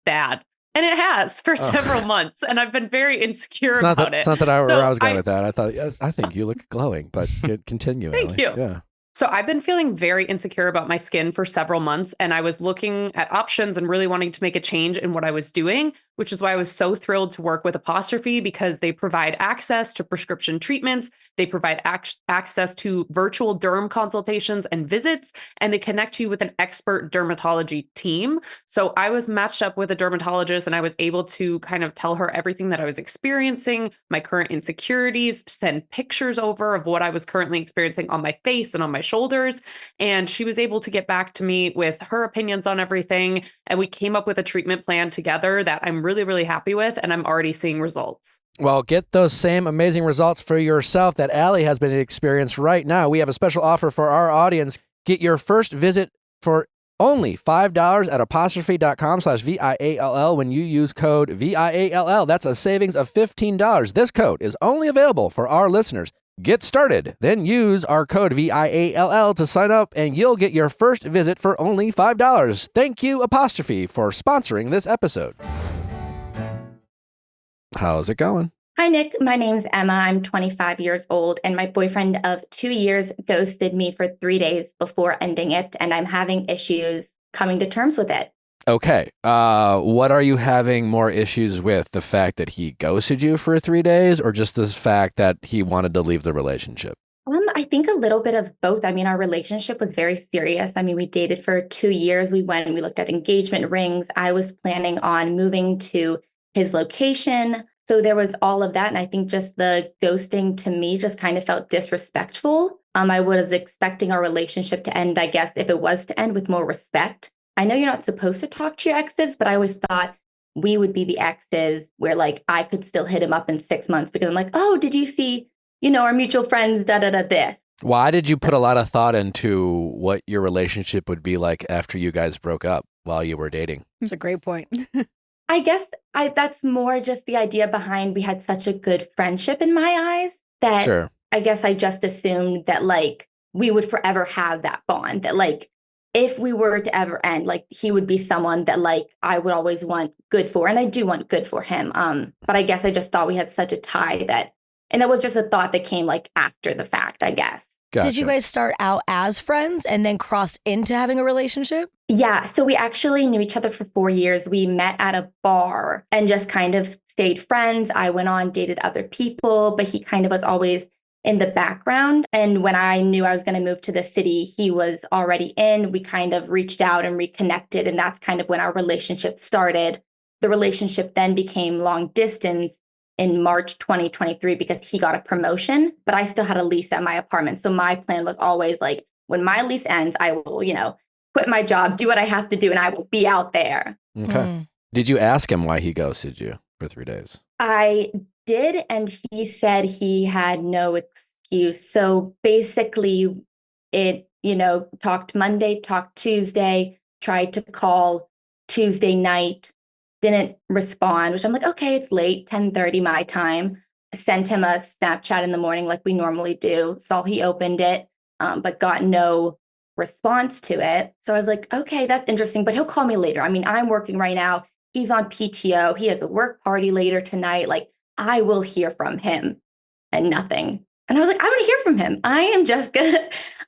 bad. And it has for several months. And I've been very insecure about it. It's not that where I was going with that. I think you look glowing, but continue. Thank you. Yeah. So I've been feeling very insecure about my skin for several months, and I was looking at options and really wanting to make a change in what I was doing, which is why I was so thrilled to work with Apostrophe because they provide access to prescription treatments, they provide access to virtual derm consultations and visits, and they connect you with an expert dermatology team. So I was matched up with a dermatologist, and I was able to kind of tell her everything that I was experiencing, my current insecurities, send pictures over of what I was currently experiencing on my face and on my shoulders. And she was able to get back to me with her opinions on everything. And we came up with a treatment plan together that I'm really, really happy with. And I'm already seeing results. Well, get those same amazing results for yourself that Allie has been experiencing right now. We have a special offer for our audience. Get your first visit for only $5 at apostrophe.com/VIALL when you use code VIALL. That's a savings of $15. This code is only available for our listeners. Get started, then use our code VIALL to sign up, and you'll get your first visit for only $5. Thank you, Apostrophe, for sponsoring this episode. How's it going? Hi, Nick. My name's Emma. I'm 25 years old, and my boyfriend of 2 years ghosted me for 3 days before ending it, and I'm having issues coming to terms with it. Okay. What are you having more issues with? The fact that he ghosted you for 3 days, or just the fact that he wanted to leave the relationship? I think a little bit of both. I mean, our relationship was very serious. I mean, we dated for 2 years. We went and we looked at engagement rings. I was planning on moving to his location. So there was all of that. And I think just the ghosting to me just kind of felt disrespectful. I was expecting our relationship to end, I guess, if it was to end, with more respect. I know you're not supposed to talk to your exes, but I always thought we would be the exes where like I could still hit him up in 6 months because I'm like, oh, did you see, our mutual friends, this. Why did you put a lot of thought into what your relationship would be like after you guys broke up while you were dating? That's a great point. I guess that's more just the idea behind we had such a good friendship in my eyes that Sure. I guess I just assumed that like we would forever have that bond, that like if we were to ever end, like he would be someone that like I would always want good for. And I do want good for him. But I guess I just thought we had such a tie and that was just a thought that came like after the fact, I guess. Gotcha. Did you guys start out as friends and then cross into having a relationship? Yeah. So we actually knew each other for 4 years. We met at a bar and just kind of stayed friends. I went on, dated other people, but he kind of was always in the background. And when I knew I was going to move to the city, he was already in. We kind of reached out and reconnected. And that's kind of when our relationship started. The relationship then became long distance in March 2023 because he got a promotion, but I still had a lease at my apartment. So my plan was always like, when my lease ends, I will, quit my job, do what I have to do, and I will be out there. Okay. Did you ask him why he ghosted you for 3 days? I did, and he said he had no excuse. So basically it, talked Monday, talked Tuesday, tried to call Tuesday night, didn't respond, which I'm like, okay, it's late, 10:30 my time. I sent him a Snapchat in the morning like we normally do. Saw he opened it, but got no response to it. So I was like, okay, that's interesting, but he'll call me later. I mean, I'm working right now. He's on PTO. He has a work party later tonight. Like, I will hear from him, and nothing. And I was like, I'm going to hear from him.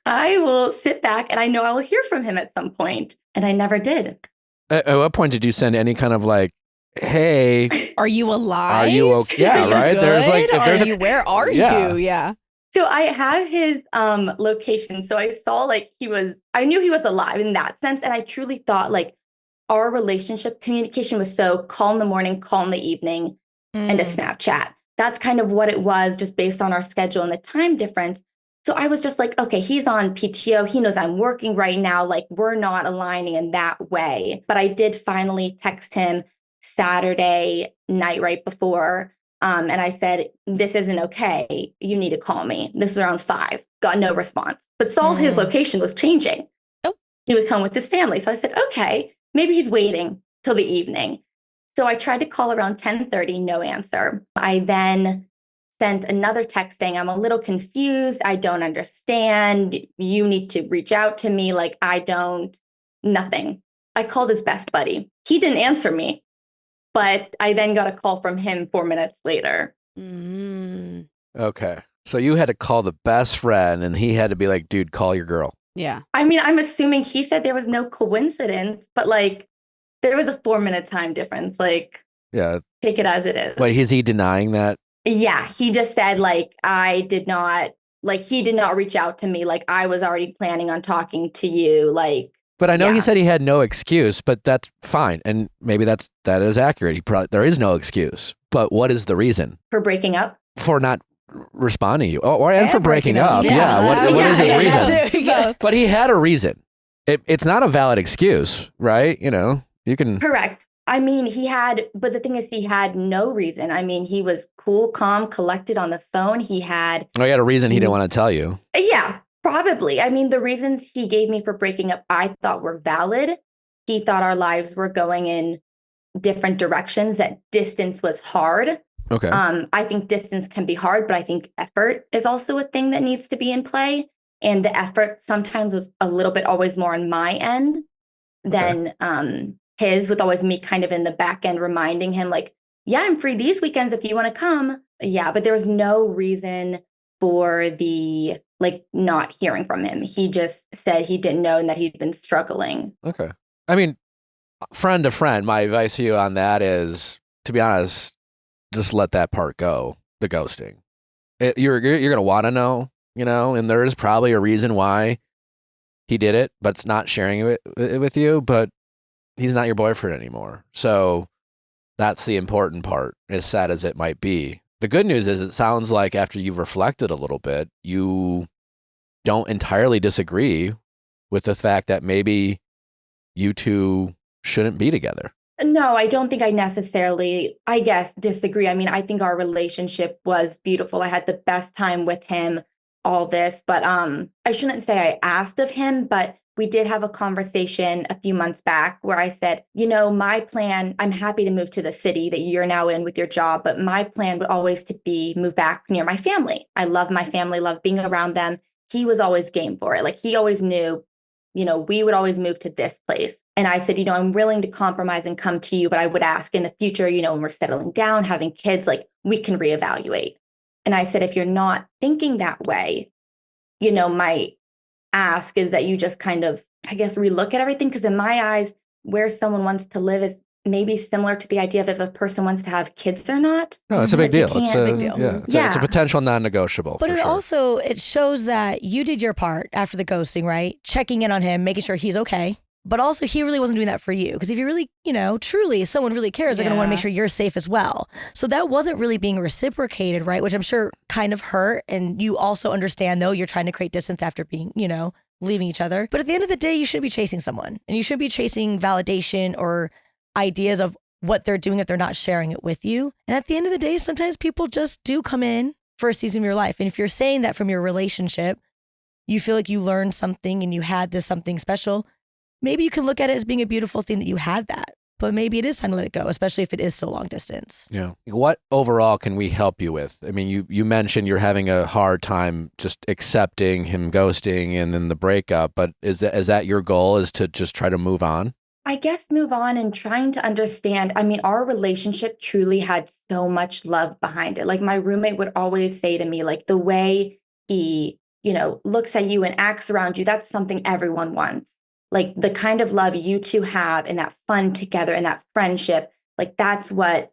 I will sit back and I know I will hear from him at some point. And I never did. At what point did you send any kind of like, hey, Are you alive? are you okay? Yeah, Are you right. There's like, good? if there's Are you, where are Yeah. you? Yeah. So I have his location. So I saw like I knew he was alive in that sense. And I truly thought like our relationship communication was so call in the morning, call in the evening, and a Snapchat. That's kind of what it was, just based on our schedule and the time difference. So I was just like, okay, he's on PTO. He knows I'm working right now. Like, we're not aligning in that way. But I did finally text him Saturday night right before. And I said, this isn't okay. You need to call me. This is around 5. Got no response. But saw his location was changing. Oh. He was home with his family. So I said, okay, maybe he's waiting till the evening. So I tried to call around 10:30, no answer. I then sent another text saying, I'm a little confused. I don't understand. You need to reach out to me. Like, nothing. I called his best buddy. He didn't answer me, but I then got a call from him 4 minutes later. Okay. So you had to call the best friend and he had to be like, dude, call your girl. Yeah. I mean, I'm assuming he said there was no coincidence, but like there was a 4-minute time difference. Like, Yeah. take it as it is. Wait, is he denying that? Yeah, he just said like he did not reach out to me. Like, I was already planning on talking to you. Like, But I know he Yeah. said he had no excuse, but that's fine. And maybe that is accurate. There is no excuse. But what is the reason for breaking up. for not responding to you? Oh, and for breaking up. Yeah. Yeah. What is his Yeah. reason? There you go. But he had a reason. It's not a valid excuse, right? You know, you can. Correct. I mean, but the thing is, he had no reason. I mean, he was cool, calm, collected on the phone. He had, Oh, he had a reason he didn't want to tell you. yeah, probably. I mean, the reasons he gave me for breaking up, I thought were valid. He thought our lives were going in different directions, that distance was hard. Okay. I think distance can be hard, but I think effort is also a thing that needs to be in play. And the effort sometimes was a little bit always more on my end than his, with always me kind of in the back end reminding him like, yeah, I'm free these weekends if you want to come. Yeah, but there was no reason for the like not hearing from him. He just said he didn't know and that he'd been struggling. Okay. I mean, friend to friend, my advice to you on that is, to be honest, just let that part go, the ghosting. You're going to want to know, you know, and there is probably a reason why he did it, but it's not sharing it with you, but he's not your boyfriend anymore. So that's the important part, as sad as it might be. The good news is it sounds like after you've reflected a little bit, you don't entirely disagree with the fact that maybe you two shouldn't be together. No, I don't think I necessarily, I guess, disagree. I mean, I think our relationship was beautiful. I had the best time with him, all this, but I shouldn't say I asked of him, but we did have a conversation a few months back where I said, you know, my plan, I'm happy to move to the city that you're now in with your job, but my plan would always to be move back near my family. I love my family, love being around them. He was always game for it. Like, he always knew, you know, we would always move to this place. And I said, you know, I'm willing to compromise and come to you, but I would ask in the future, you know, when we're settling down, having kids, like, we can reevaluate. And I said, if you're not thinking that way, you know, my ask is that you just kind of, I guess, relook at everything. Because in my eyes, where someone wants to live is maybe similar to the idea of if a person wants to have kids or not. No, it's a big deal. It's a big deal. Yeah, it's Yeah. a potential non-negotiable. But for it sure. also, it shows that you did your part after the ghosting, right? Checking in on him, making sure he's okay. But also, he really wasn't doing that for you. Because if you really, you know, truly, someone really cares, they're going to want to make sure you're safe as well. So that wasn't really being reciprocated, right? Which I'm sure kind of hurt. And you also understand, though, you're trying to create distance after being, you know, leaving each other. But at the end of the day, you should be chasing someone. And you should be chasing validation or ideas of what they're doing if they're not sharing it with you. And at the end of the day, sometimes people just do come in for a season of your life. And if you're saying that from your relationship, you feel like you learned something and you had this something special, maybe you can look at it as being a beautiful thing that you had that. but maybe it is time to let it go, especially if it is so long distance. Yeah. What overall can we help you with? I mean, you mentioned you're having a hard time just accepting him ghosting and then the breakup, but is that your goal, is to just try to move on? I guess move on and trying to understand. I mean, our relationship truly had so much love behind it. Like my roommate would always say to me, like the way he, looks at you and acts around you, that's something everyone wants. Like the kind of love you two have and that fun together and that friendship, like that's what,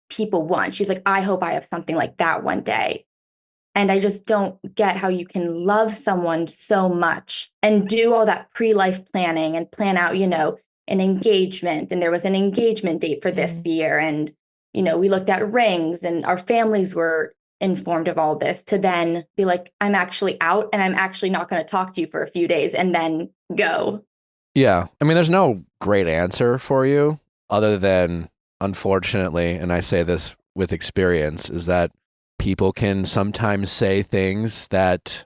people want. She's like, I hope I have something like that one day. And I just don't get how you can love someone so much and do all that pre-life planning and plan out, an engagement. And there was an engagement date for this year. And, we looked at rings and our families were informed of all this, to then be like, I'm actually out and I'm actually not going to talk to you for a few days and then go. Yeah. I mean, there's no great answer for you other than, unfortunately, and I say this with experience, is that people can sometimes say things that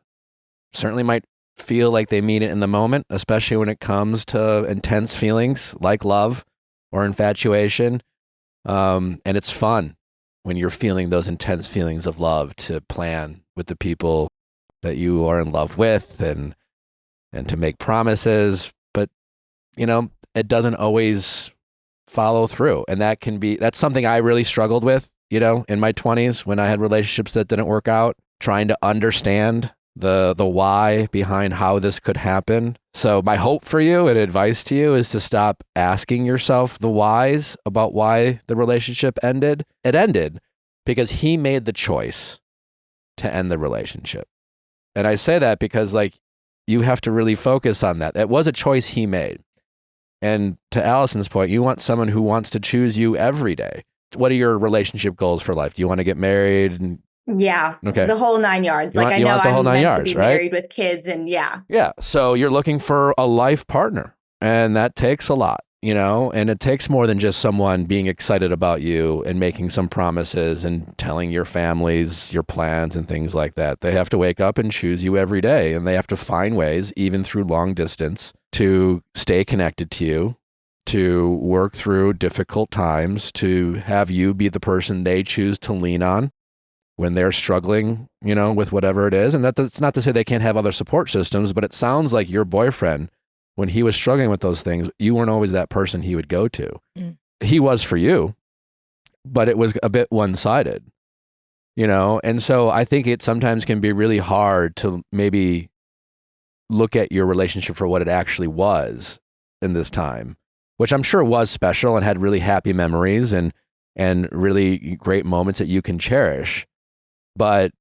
certainly might feel like they mean it in the moment, especially when it comes to intense feelings like love or infatuation. And it's fun when you're feeling those intense feelings of love to plan with the people that you are in love with and to make promises. But, it doesn't always follow through. And that's something I really struggled with, in my 20s when I had relationships that didn't work out, trying to understand the why behind how this could happen. So my hope for you and advice to you is to stop asking yourself the whys about why the relationship ended. It ended because he made the choice to end the relationship. And I say that because you have to really focus on that. It was a choice he made. And to Allison's point, you want someone who wants to choose you every day. What are your relationship goals for life? Do you want to get married? Yeah. Okay. The whole 9 yards. I know the whole I'm 9 meant yards, to be right? married with kids and yeah. Yeah. So you're looking for a life partner, and that takes a lot, and it takes more than just someone being excited about you and making some promises and telling your families your plans and things like that. They have to wake up and choose you every day, and they have to find ways, even through long distance, to stay connected to you, to work through difficult times, to have you be the person they choose to lean on when they're struggling, with whatever it is. And that's not to say they can't have other support systems, but it sounds like your boyfriend, when he was struggling with those things, you weren't always that person he would go to. He was for you, but it was a bit one-sided, And so I think it sometimes can be really hard to maybe look at your relationship for what it actually was in this time, which I'm sure was special and had really happy memories and really great moments that you can cherish. But,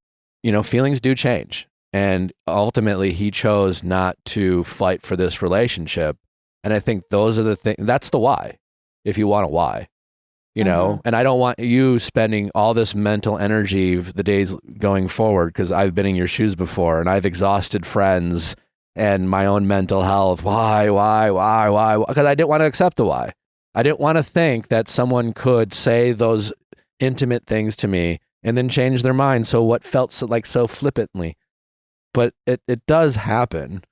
feelings do change. And ultimately, he chose not to fight for this relationship. And I think those are the things, that's the why, if you want a why, and I don't want you spending all this mental energy the days going forward, because I've been in your shoes before and I've exhausted friends and my own mental health. Why? Because I didn't want to accept the why. I didn't want to think that someone could say those intimate things to me and then change their mind. So what felt so flippantly, but it does happen,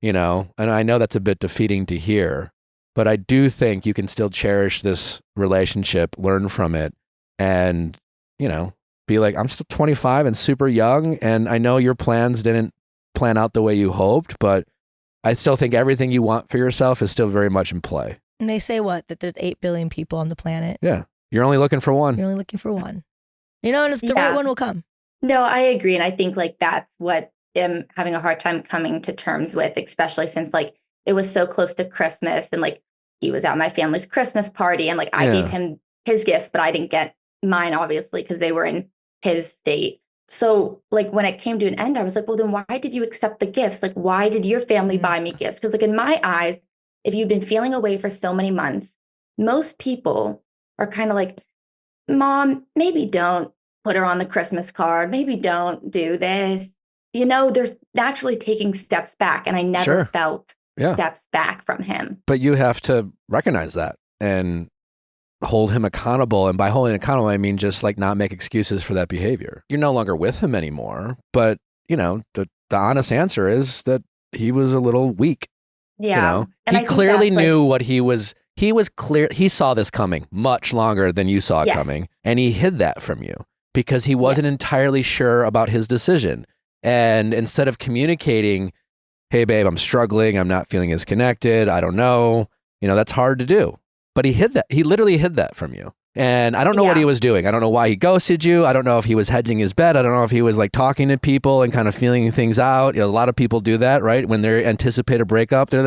and I know that's a bit defeating to hear, but I do think you can still cherish this relationship, learn from it, and, be like, I'm still 25 and super young. And I know your plans didn't plan out the way you hoped, but I still think everything you want for yourself is still very much in play. And they say that there's 8 billion people on the planet. Yeah. You're only looking for one. You're only looking for one. And the right one will come. No, I agree. And I think that's what I'm having a hard time coming to terms with, especially since it was so close to Christmas and he was at my family's Christmas party and I gave him his gifts, but I didn't get mine, obviously, because they were in his state. So when it came to an end, I was like, well, then why did you accept the gifts? Why did your family buy me gifts? Because in my eyes, if you've been feeling away for so many months, most people are kind of like, Mom, maybe don't put her on the Christmas card. Maybe don't do this. There's naturally taking steps back. And I never felt steps back from him. But you have to recognize that and hold him accountable. And by holding him accountable, I mean just not make excuses for that behavior. You're no longer with him anymore. But, the honest answer is that he was a little weak. Yeah. And he clearly knew what he was he was clear. He saw this coming much longer than you saw it Yes. coming. And he hid that from you because he wasn't entirely sure about his decision. And instead of communicating, hey, babe, I'm struggling. I'm not feeling as connected. I don't know. That's hard to do. But he hid that. He literally hid that from you. And I don't know what he was doing. I don't know why he ghosted you. I don't know if he was hedging his bet. I don't know if he was like talking to people and kind of feeling things out. A lot of people do that, right? When they anticipate a breakup, they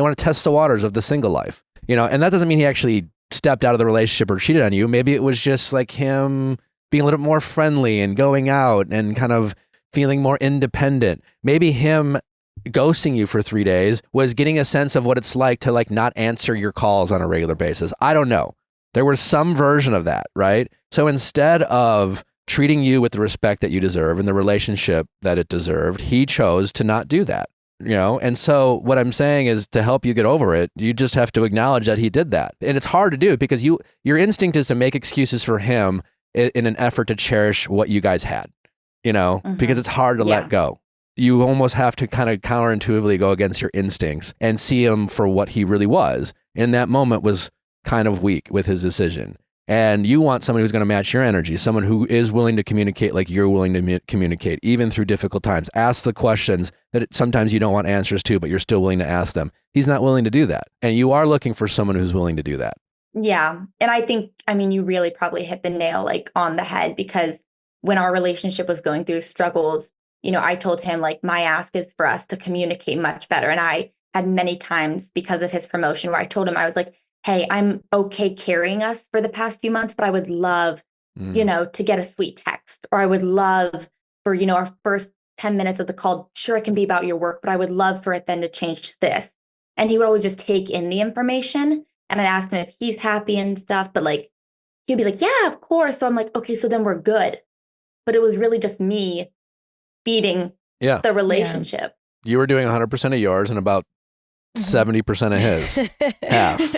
want to test the waters of the single life, and that doesn't mean he actually stepped out of the relationship or cheated on you. Maybe it was just like him being a little bit more friendly and going out and kind of feeling more independent. Maybe him ghosting you for 3 days was getting a sense of what it's like to like not answer your calls on a regular basis. I don't know. There was some version of that, right? So instead of treating you with the respect that you deserve and the relationship that it deserved, he chose to not do that, And so what I'm saying is to help you get over it, you just have to acknowledge that he did that. And it's hard to do because your instinct is to make excuses for him in an effort to cherish what you guys had, because it's hard to let go. You almost have to kind of counterintuitively go against your instincts and see him for what he really was. In that moment was kind of weak with his decision. And you want someone who's going to match your energy, someone who is willing to communicate like you're willing to communicate, even through difficult times. Ask the questions that sometimes you don't want answers to, but you're still willing to ask them. He's not willing to do that. And you are looking for someone who's willing to do that. Yeah. And I think, you really probably hit the nail like on the head, because when our relationship was going through struggles, I told him like my ask is for us to communicate much better. And I had many times because of his promotion where I told him, I was like, hey, I'm okay carrying us for the past few months, but I would love, to get a sweet text, or I would love for, our first 10 minutes of the call. Sure, it can be about your work, but I would love for it then to change to this. And he would always just take in the information. And I'd ask him if he's happy and stuff, but like, he'd be like, yeah, of course. So I'm like, okay, so then we're good. But it was really just me feeding the relationship. You were doing 100% of yours and about 70% of his, half.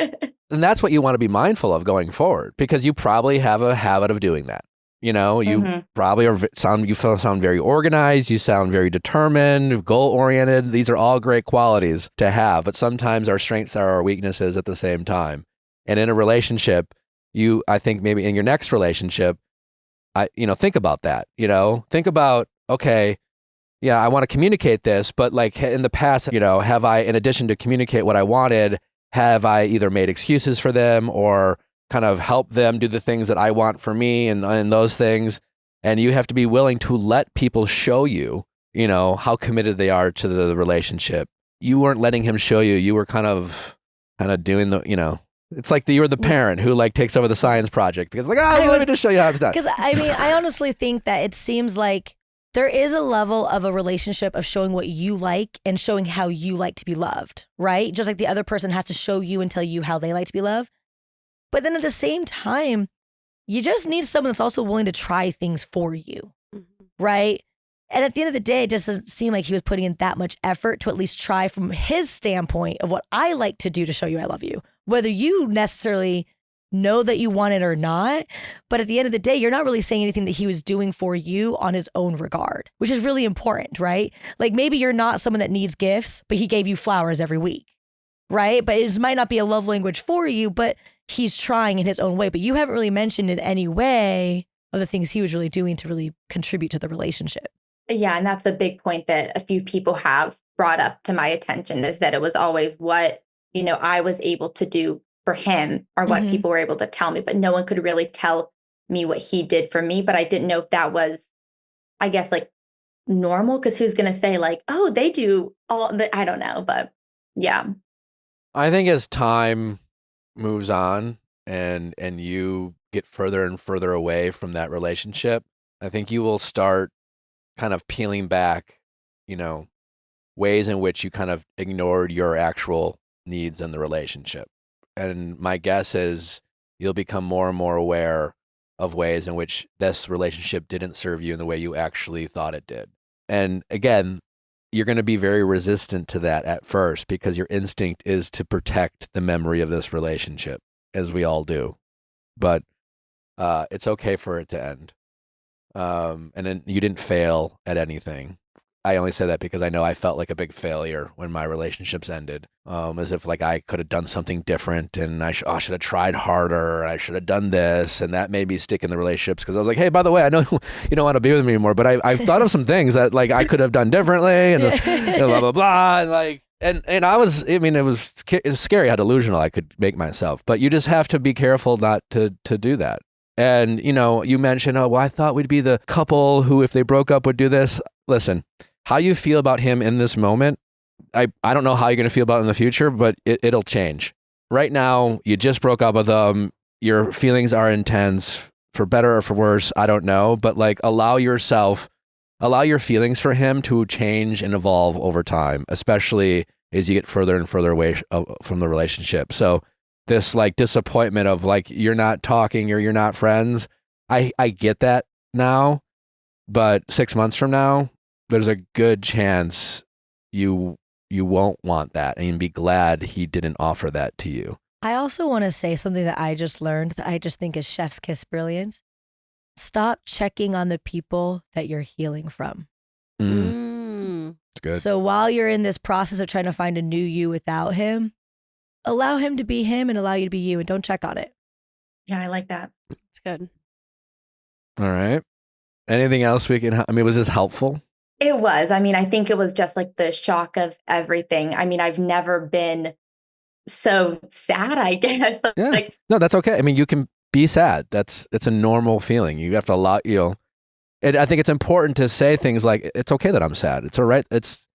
And that's what you want to be mindful of going forward, because you probably have a habit of doing that. You probably sound very organized. You sound very determined, goal-oriented. These are all great qualities to have, but sometimes our strengths are our weaknesses at the same time. And in a relationship, I think maybe in your next relationship, think about that, think about, okay, yeah, I want to communicate this, but like in the past, have I, in addition to communicate what I wanted, have I either made excuses for them or kind of helped them do the things that I want for me and those things? And you have to be willing to let people show you, how committed they are to the relationship. You weren't letting him show you. You were kind of doing the, it's like you were the parent who like takes over the science project because like, let me just show you how it's done. Because I honestly think that it seems like there is a level of a relationship of showing what you like and showing how you like to be loved, right? Just like the other person has to show you and tell you how they like to be loved. But then at the same time, you just need someone that's also willing to try things for you, right? And at the end of the day, it doesn't seem like he was putting in that much effort to at least try from his standpoint of what I like to do to show you I love you. Whether you necessarily know that you want it or not, but at the end of the day, you're not really saying anything that he was doing for you on his own regard, which is really important, right? Like maybe you're not someone that needs gifts, but he gave you flowers every week, right? But it might not be a love language for you, but he's trying in his own way. But you haven't really mentioned in any way of the things he was really doing to really contribute to the relationship. Yeah, and that's a big point that a few people have brought up to my attention, is that it was always what, I was able to do for him or what people were able to tell me, but no one could really tell me what he did for me. But I didn't know if that was, I guess, like normal, because who's going to say like, oh, they do all the, I don't know, but yeah. I think as time moves on and you get further and further away from that relationship, I think you will start kind of peeling back, ways in which you kind of ignored your actual needs in the relationship. And my guess is you'll become more and more aware of ways in which this relationship didn't serve you in the way you actually thought it did. And again, you're going to be very resistant to that at first because your instinct is to protect the memory of this relationship, as we all do. But it's okay for it to end. And then you didn't fail at anything. I only say that because I know I felt like a big failure when my relationships ended, as if like I could have done something different and I should have tried harder. I should have done this. And that made me stick in the relationships because I was like, hey, by the way, I know you don't want to be with me anymore, but I've thought of some things that like I could have done differently and, and blah, blah, blah. And like, and it was scary how delusional I could make myself, but you just have to be careful not to do that. And, you mentioned, oh, well, I thought we'd be the couple who, if they broke up, would do this. Listen, how you feel about him in this moment, I don't know how you're going to feel about it in the future, but it'll change. Right now, you just broke up with him. Your feelings are intense, for better or for worse, I don't know. But like, allow your feelings for him to change and evolve over time, especially as you get further and further away from the relationship. So this like disappointment of like, you're not talking or you're not friends, I get that now. But 6 months from now, there's a good chance you won't want that and be glad he didn't offer that to you. I also want to say something that I just learned that I just think is chef's kiss brilliance. Stop checking on the people that you're healing from. It's good. So while you're in this process of trying to find a new you without him, allow him to be him and allow you to be you, and don't check on it. Yeah, I like that. It's good. All right. Anything else was this helpful? It was. I mean, I think it was just like the shock of everything. I mean, I've never been so sad, I guess. Yeah. Like, no, that's okay. I mean, you can be sad. It's a normal feeling. You have to allow, and I think it's important to say things like, it's okay that I'm sad. It's all right. It's,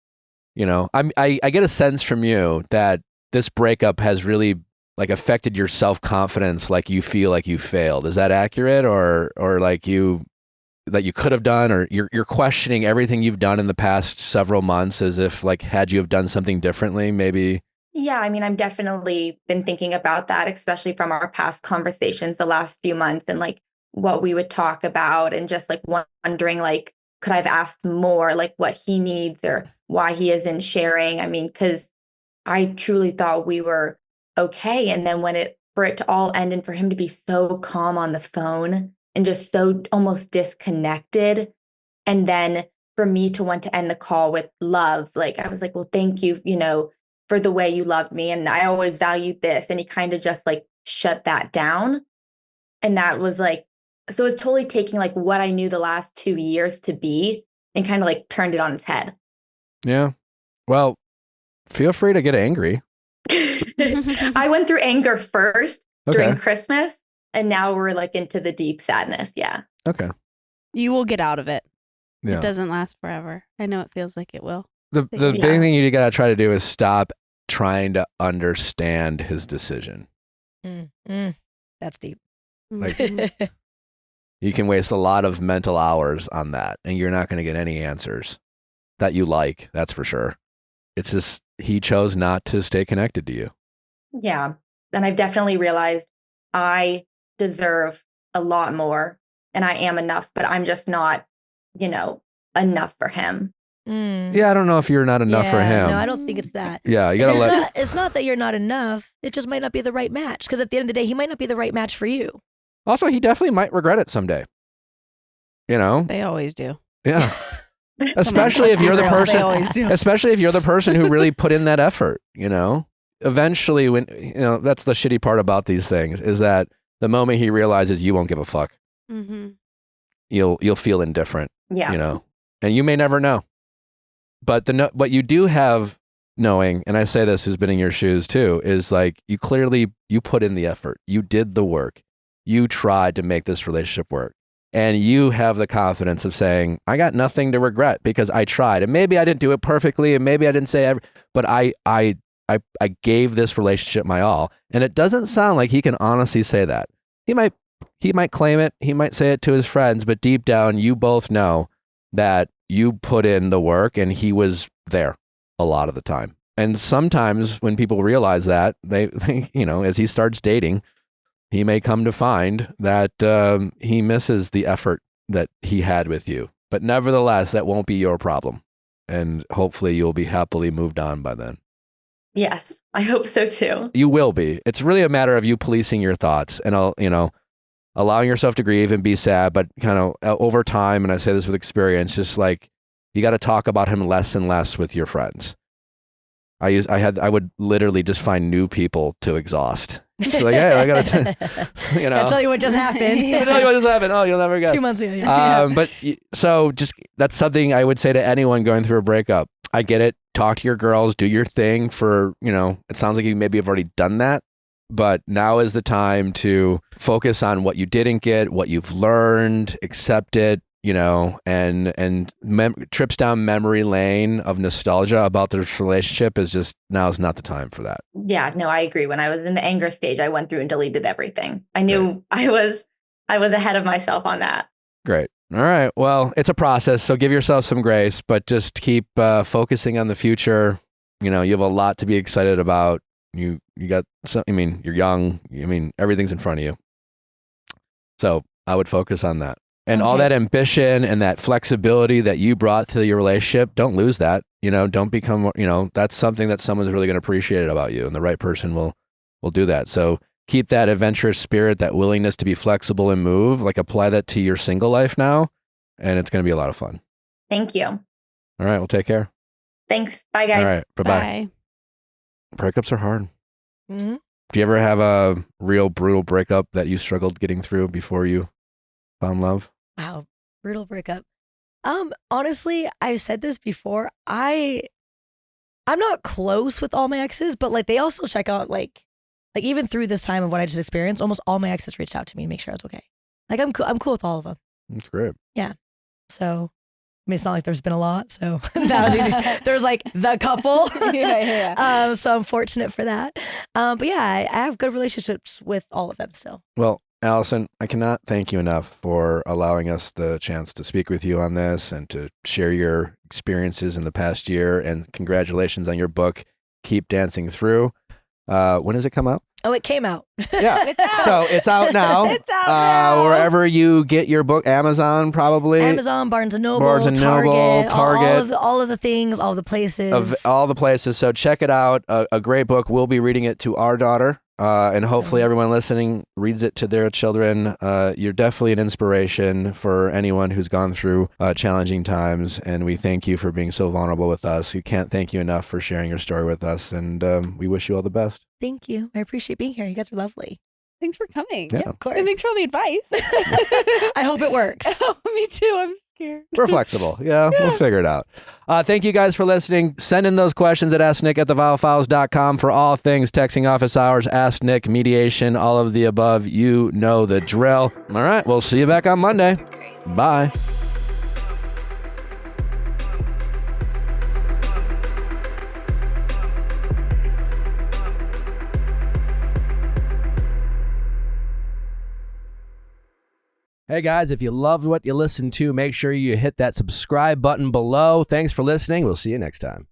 I get a sense from you that this breakup has really like affected your self-confidence. Like you feel like you failed. Is that accurate? Or like that you could have done, or you're questioning everything you've done in the past several months as if like, had you have done something differently, maybe? yeah, I mean, I'm definitely been thinking about that, especially from our past conversations the last few months and like what we would talk about and just like wondering, like, could I have asked more, like what he needs or why he isn't sharing? I mean, because I truly thought we were okay. And then for it to all end and for him to be so calm on the phone and just so almost disconnected. And then for me to want to end the call with love, like I was like, well, thank you, for the way you loved me. And I always valued this. And he kind of just like shut that down. And that was like, so it's totally taking like what I knew the last 2 years to be and kind of like turned it on its head. Yeah. Well, feel free to get angry. I went through anger first during Christmas. And now we're like into the deep sadness. Yeah. Okay. You will get out of it. Yeah. It doesn't last forever. I know it feels like it will. The big thing you got to try to do is stop trying to understand his decision. That's deep. Like, you can waste a lot of mental hours on that, and you're not going to get any answers that you like. That's for sure. It's just he chose not to stay connected to you. Yeah. And I've definitely realized I deserve a lot more and I am enough, but I'm just not, enough for him. Yeah, I don't know if you're not enough for him. No, I don't think it's that. Yeah, you gotta it's not that you're not enough. It just might not be the right match. Because at the end of the day, he might not be the right match for you. Also, he definitely might regret it someday. They always do. Yeah. Especially if you're the person. They always do. Especially if you're the person who really put in that effort. Eventually, when that's the shitty part about these things is that the moment he realizes you won't give a fuck, you'll feel indifferent. Yeah. And you may never know. But what you do have knowing, and I say this who's been in your shoes too, is like you put in the effort. You did the work. You tried to make this relationship work. And you have the confidence of saying, I got nothing to regret because I tried. And maybe I didn't do it perfectly, and maybe I didn't say but I gave this relationship my all. And it doesn't sound like he can honestly say that. He might claim it, he might say it to his friends, but deep down you both know that you put in the work and he was there a lot of the time. And sometimes when people realize that, they as he starts dating, he may come to find that he misses the effort that he had with you. But nevertheless, that won't be your problem. And hopefully you'll be happily moved on by then. Yes, I hope so too. You will be. It's really a matter of you policing your thoughts and, allowing yourself to grieve and be sad, but kind of over time, and I say this with experience, just like You got to talk about him less and less with your friends. I would literally just find new people to exhaust. Just like, hey, I got to, I'll tell you what just happened. I'll tell you what just happened. Oh, you'll never guess. 2 months ago. Yeah. So just, that's something I would say to anyone going through a breakup. I get it. Talk to your girls, do your thing for, it sounds like you maybe have already done that, but now is the time to focus on what you didn't get, what you've learned, accept it, and trips down memory lane of nostalgia about this relationship now's not the time for that. Yeah, no, I agree. When I was in the anger stage, I went through and deleted everything. I knew I was ahead of myself on that. Great. All right. Well, it's a process, so give yourself some grace, but just keep focusing on the future. You have a lot to be excited about. You got some, you're young. Everything's in front of you. So I would focus on that. And all that ambition and that flexibility that you brought to your relationship, don't lose that. Don't become, that's something that someone's really going to appreciate about you, and the right person will do that. So keep that adventurous spirit, that willingness to be flexible and move, apply that to your single life now, and it's going to be a lot of fun. Thank you. All right. Well, take care. Thanks. Bye, guys. All right. Bye-bye. Bye. Breakups are hard. Mm-hmm. Do you ever have a real brutal breakup that you struggled getting through before you found love? Wow, brutal breakup. Honestly, I've said this before. I'm not close with all my exes, but they also check out like even through this time of what I just experienced, almost all my exes reached out to me to make sure I was okay. I'm cool with all of them. That's great. Yeah. So it's not like there's been a lot, so that was easy. There's the couple. Yeah. So I'm fortunate for that. But yeah, I have good relationships with all of them still. Well, Allison, I cannot thank you enough for allowing us the chance to speak with you on this and to share your experiences in the past year. And congratulations on your book, Keep Dancing Through. When does it come out? Oh, it came out. Yeah. It's out. So it's out now. It's out now. Wherever you get your book, Amazon probably. Amazon, Barnes and Noble, Target. all of the things, all the places. Of all the places. So check it out. A great book. We'll be reading it to our daughter. And hopefully everyone listening reads it to their children. You're definitely an inspiration for anyone who's gone through challenging times. And we thank you for being so vulnerable with us. We can't thank you enough for sharing your story with us. And we wish you all the best. Thank you. I appreciate being here. You guys are lovely. Thanks for coming. Yeah. Of course. And thanks for all the advice. I hope it works. Oh, me too. I'm scared. We're flexible. Yeah, we'll figure it out. Thank you guys for listening. Send in those questions at asknick@theviallfiles.com for all things texting office hours, Ask Nick, mediation, all of the above. You know the drill. All right, we'll see you back on Monday. Bye. Hey guys, if you loved what you listened to, make sure you hit that subscribe button below. Thanks for listening. We'll see you next time.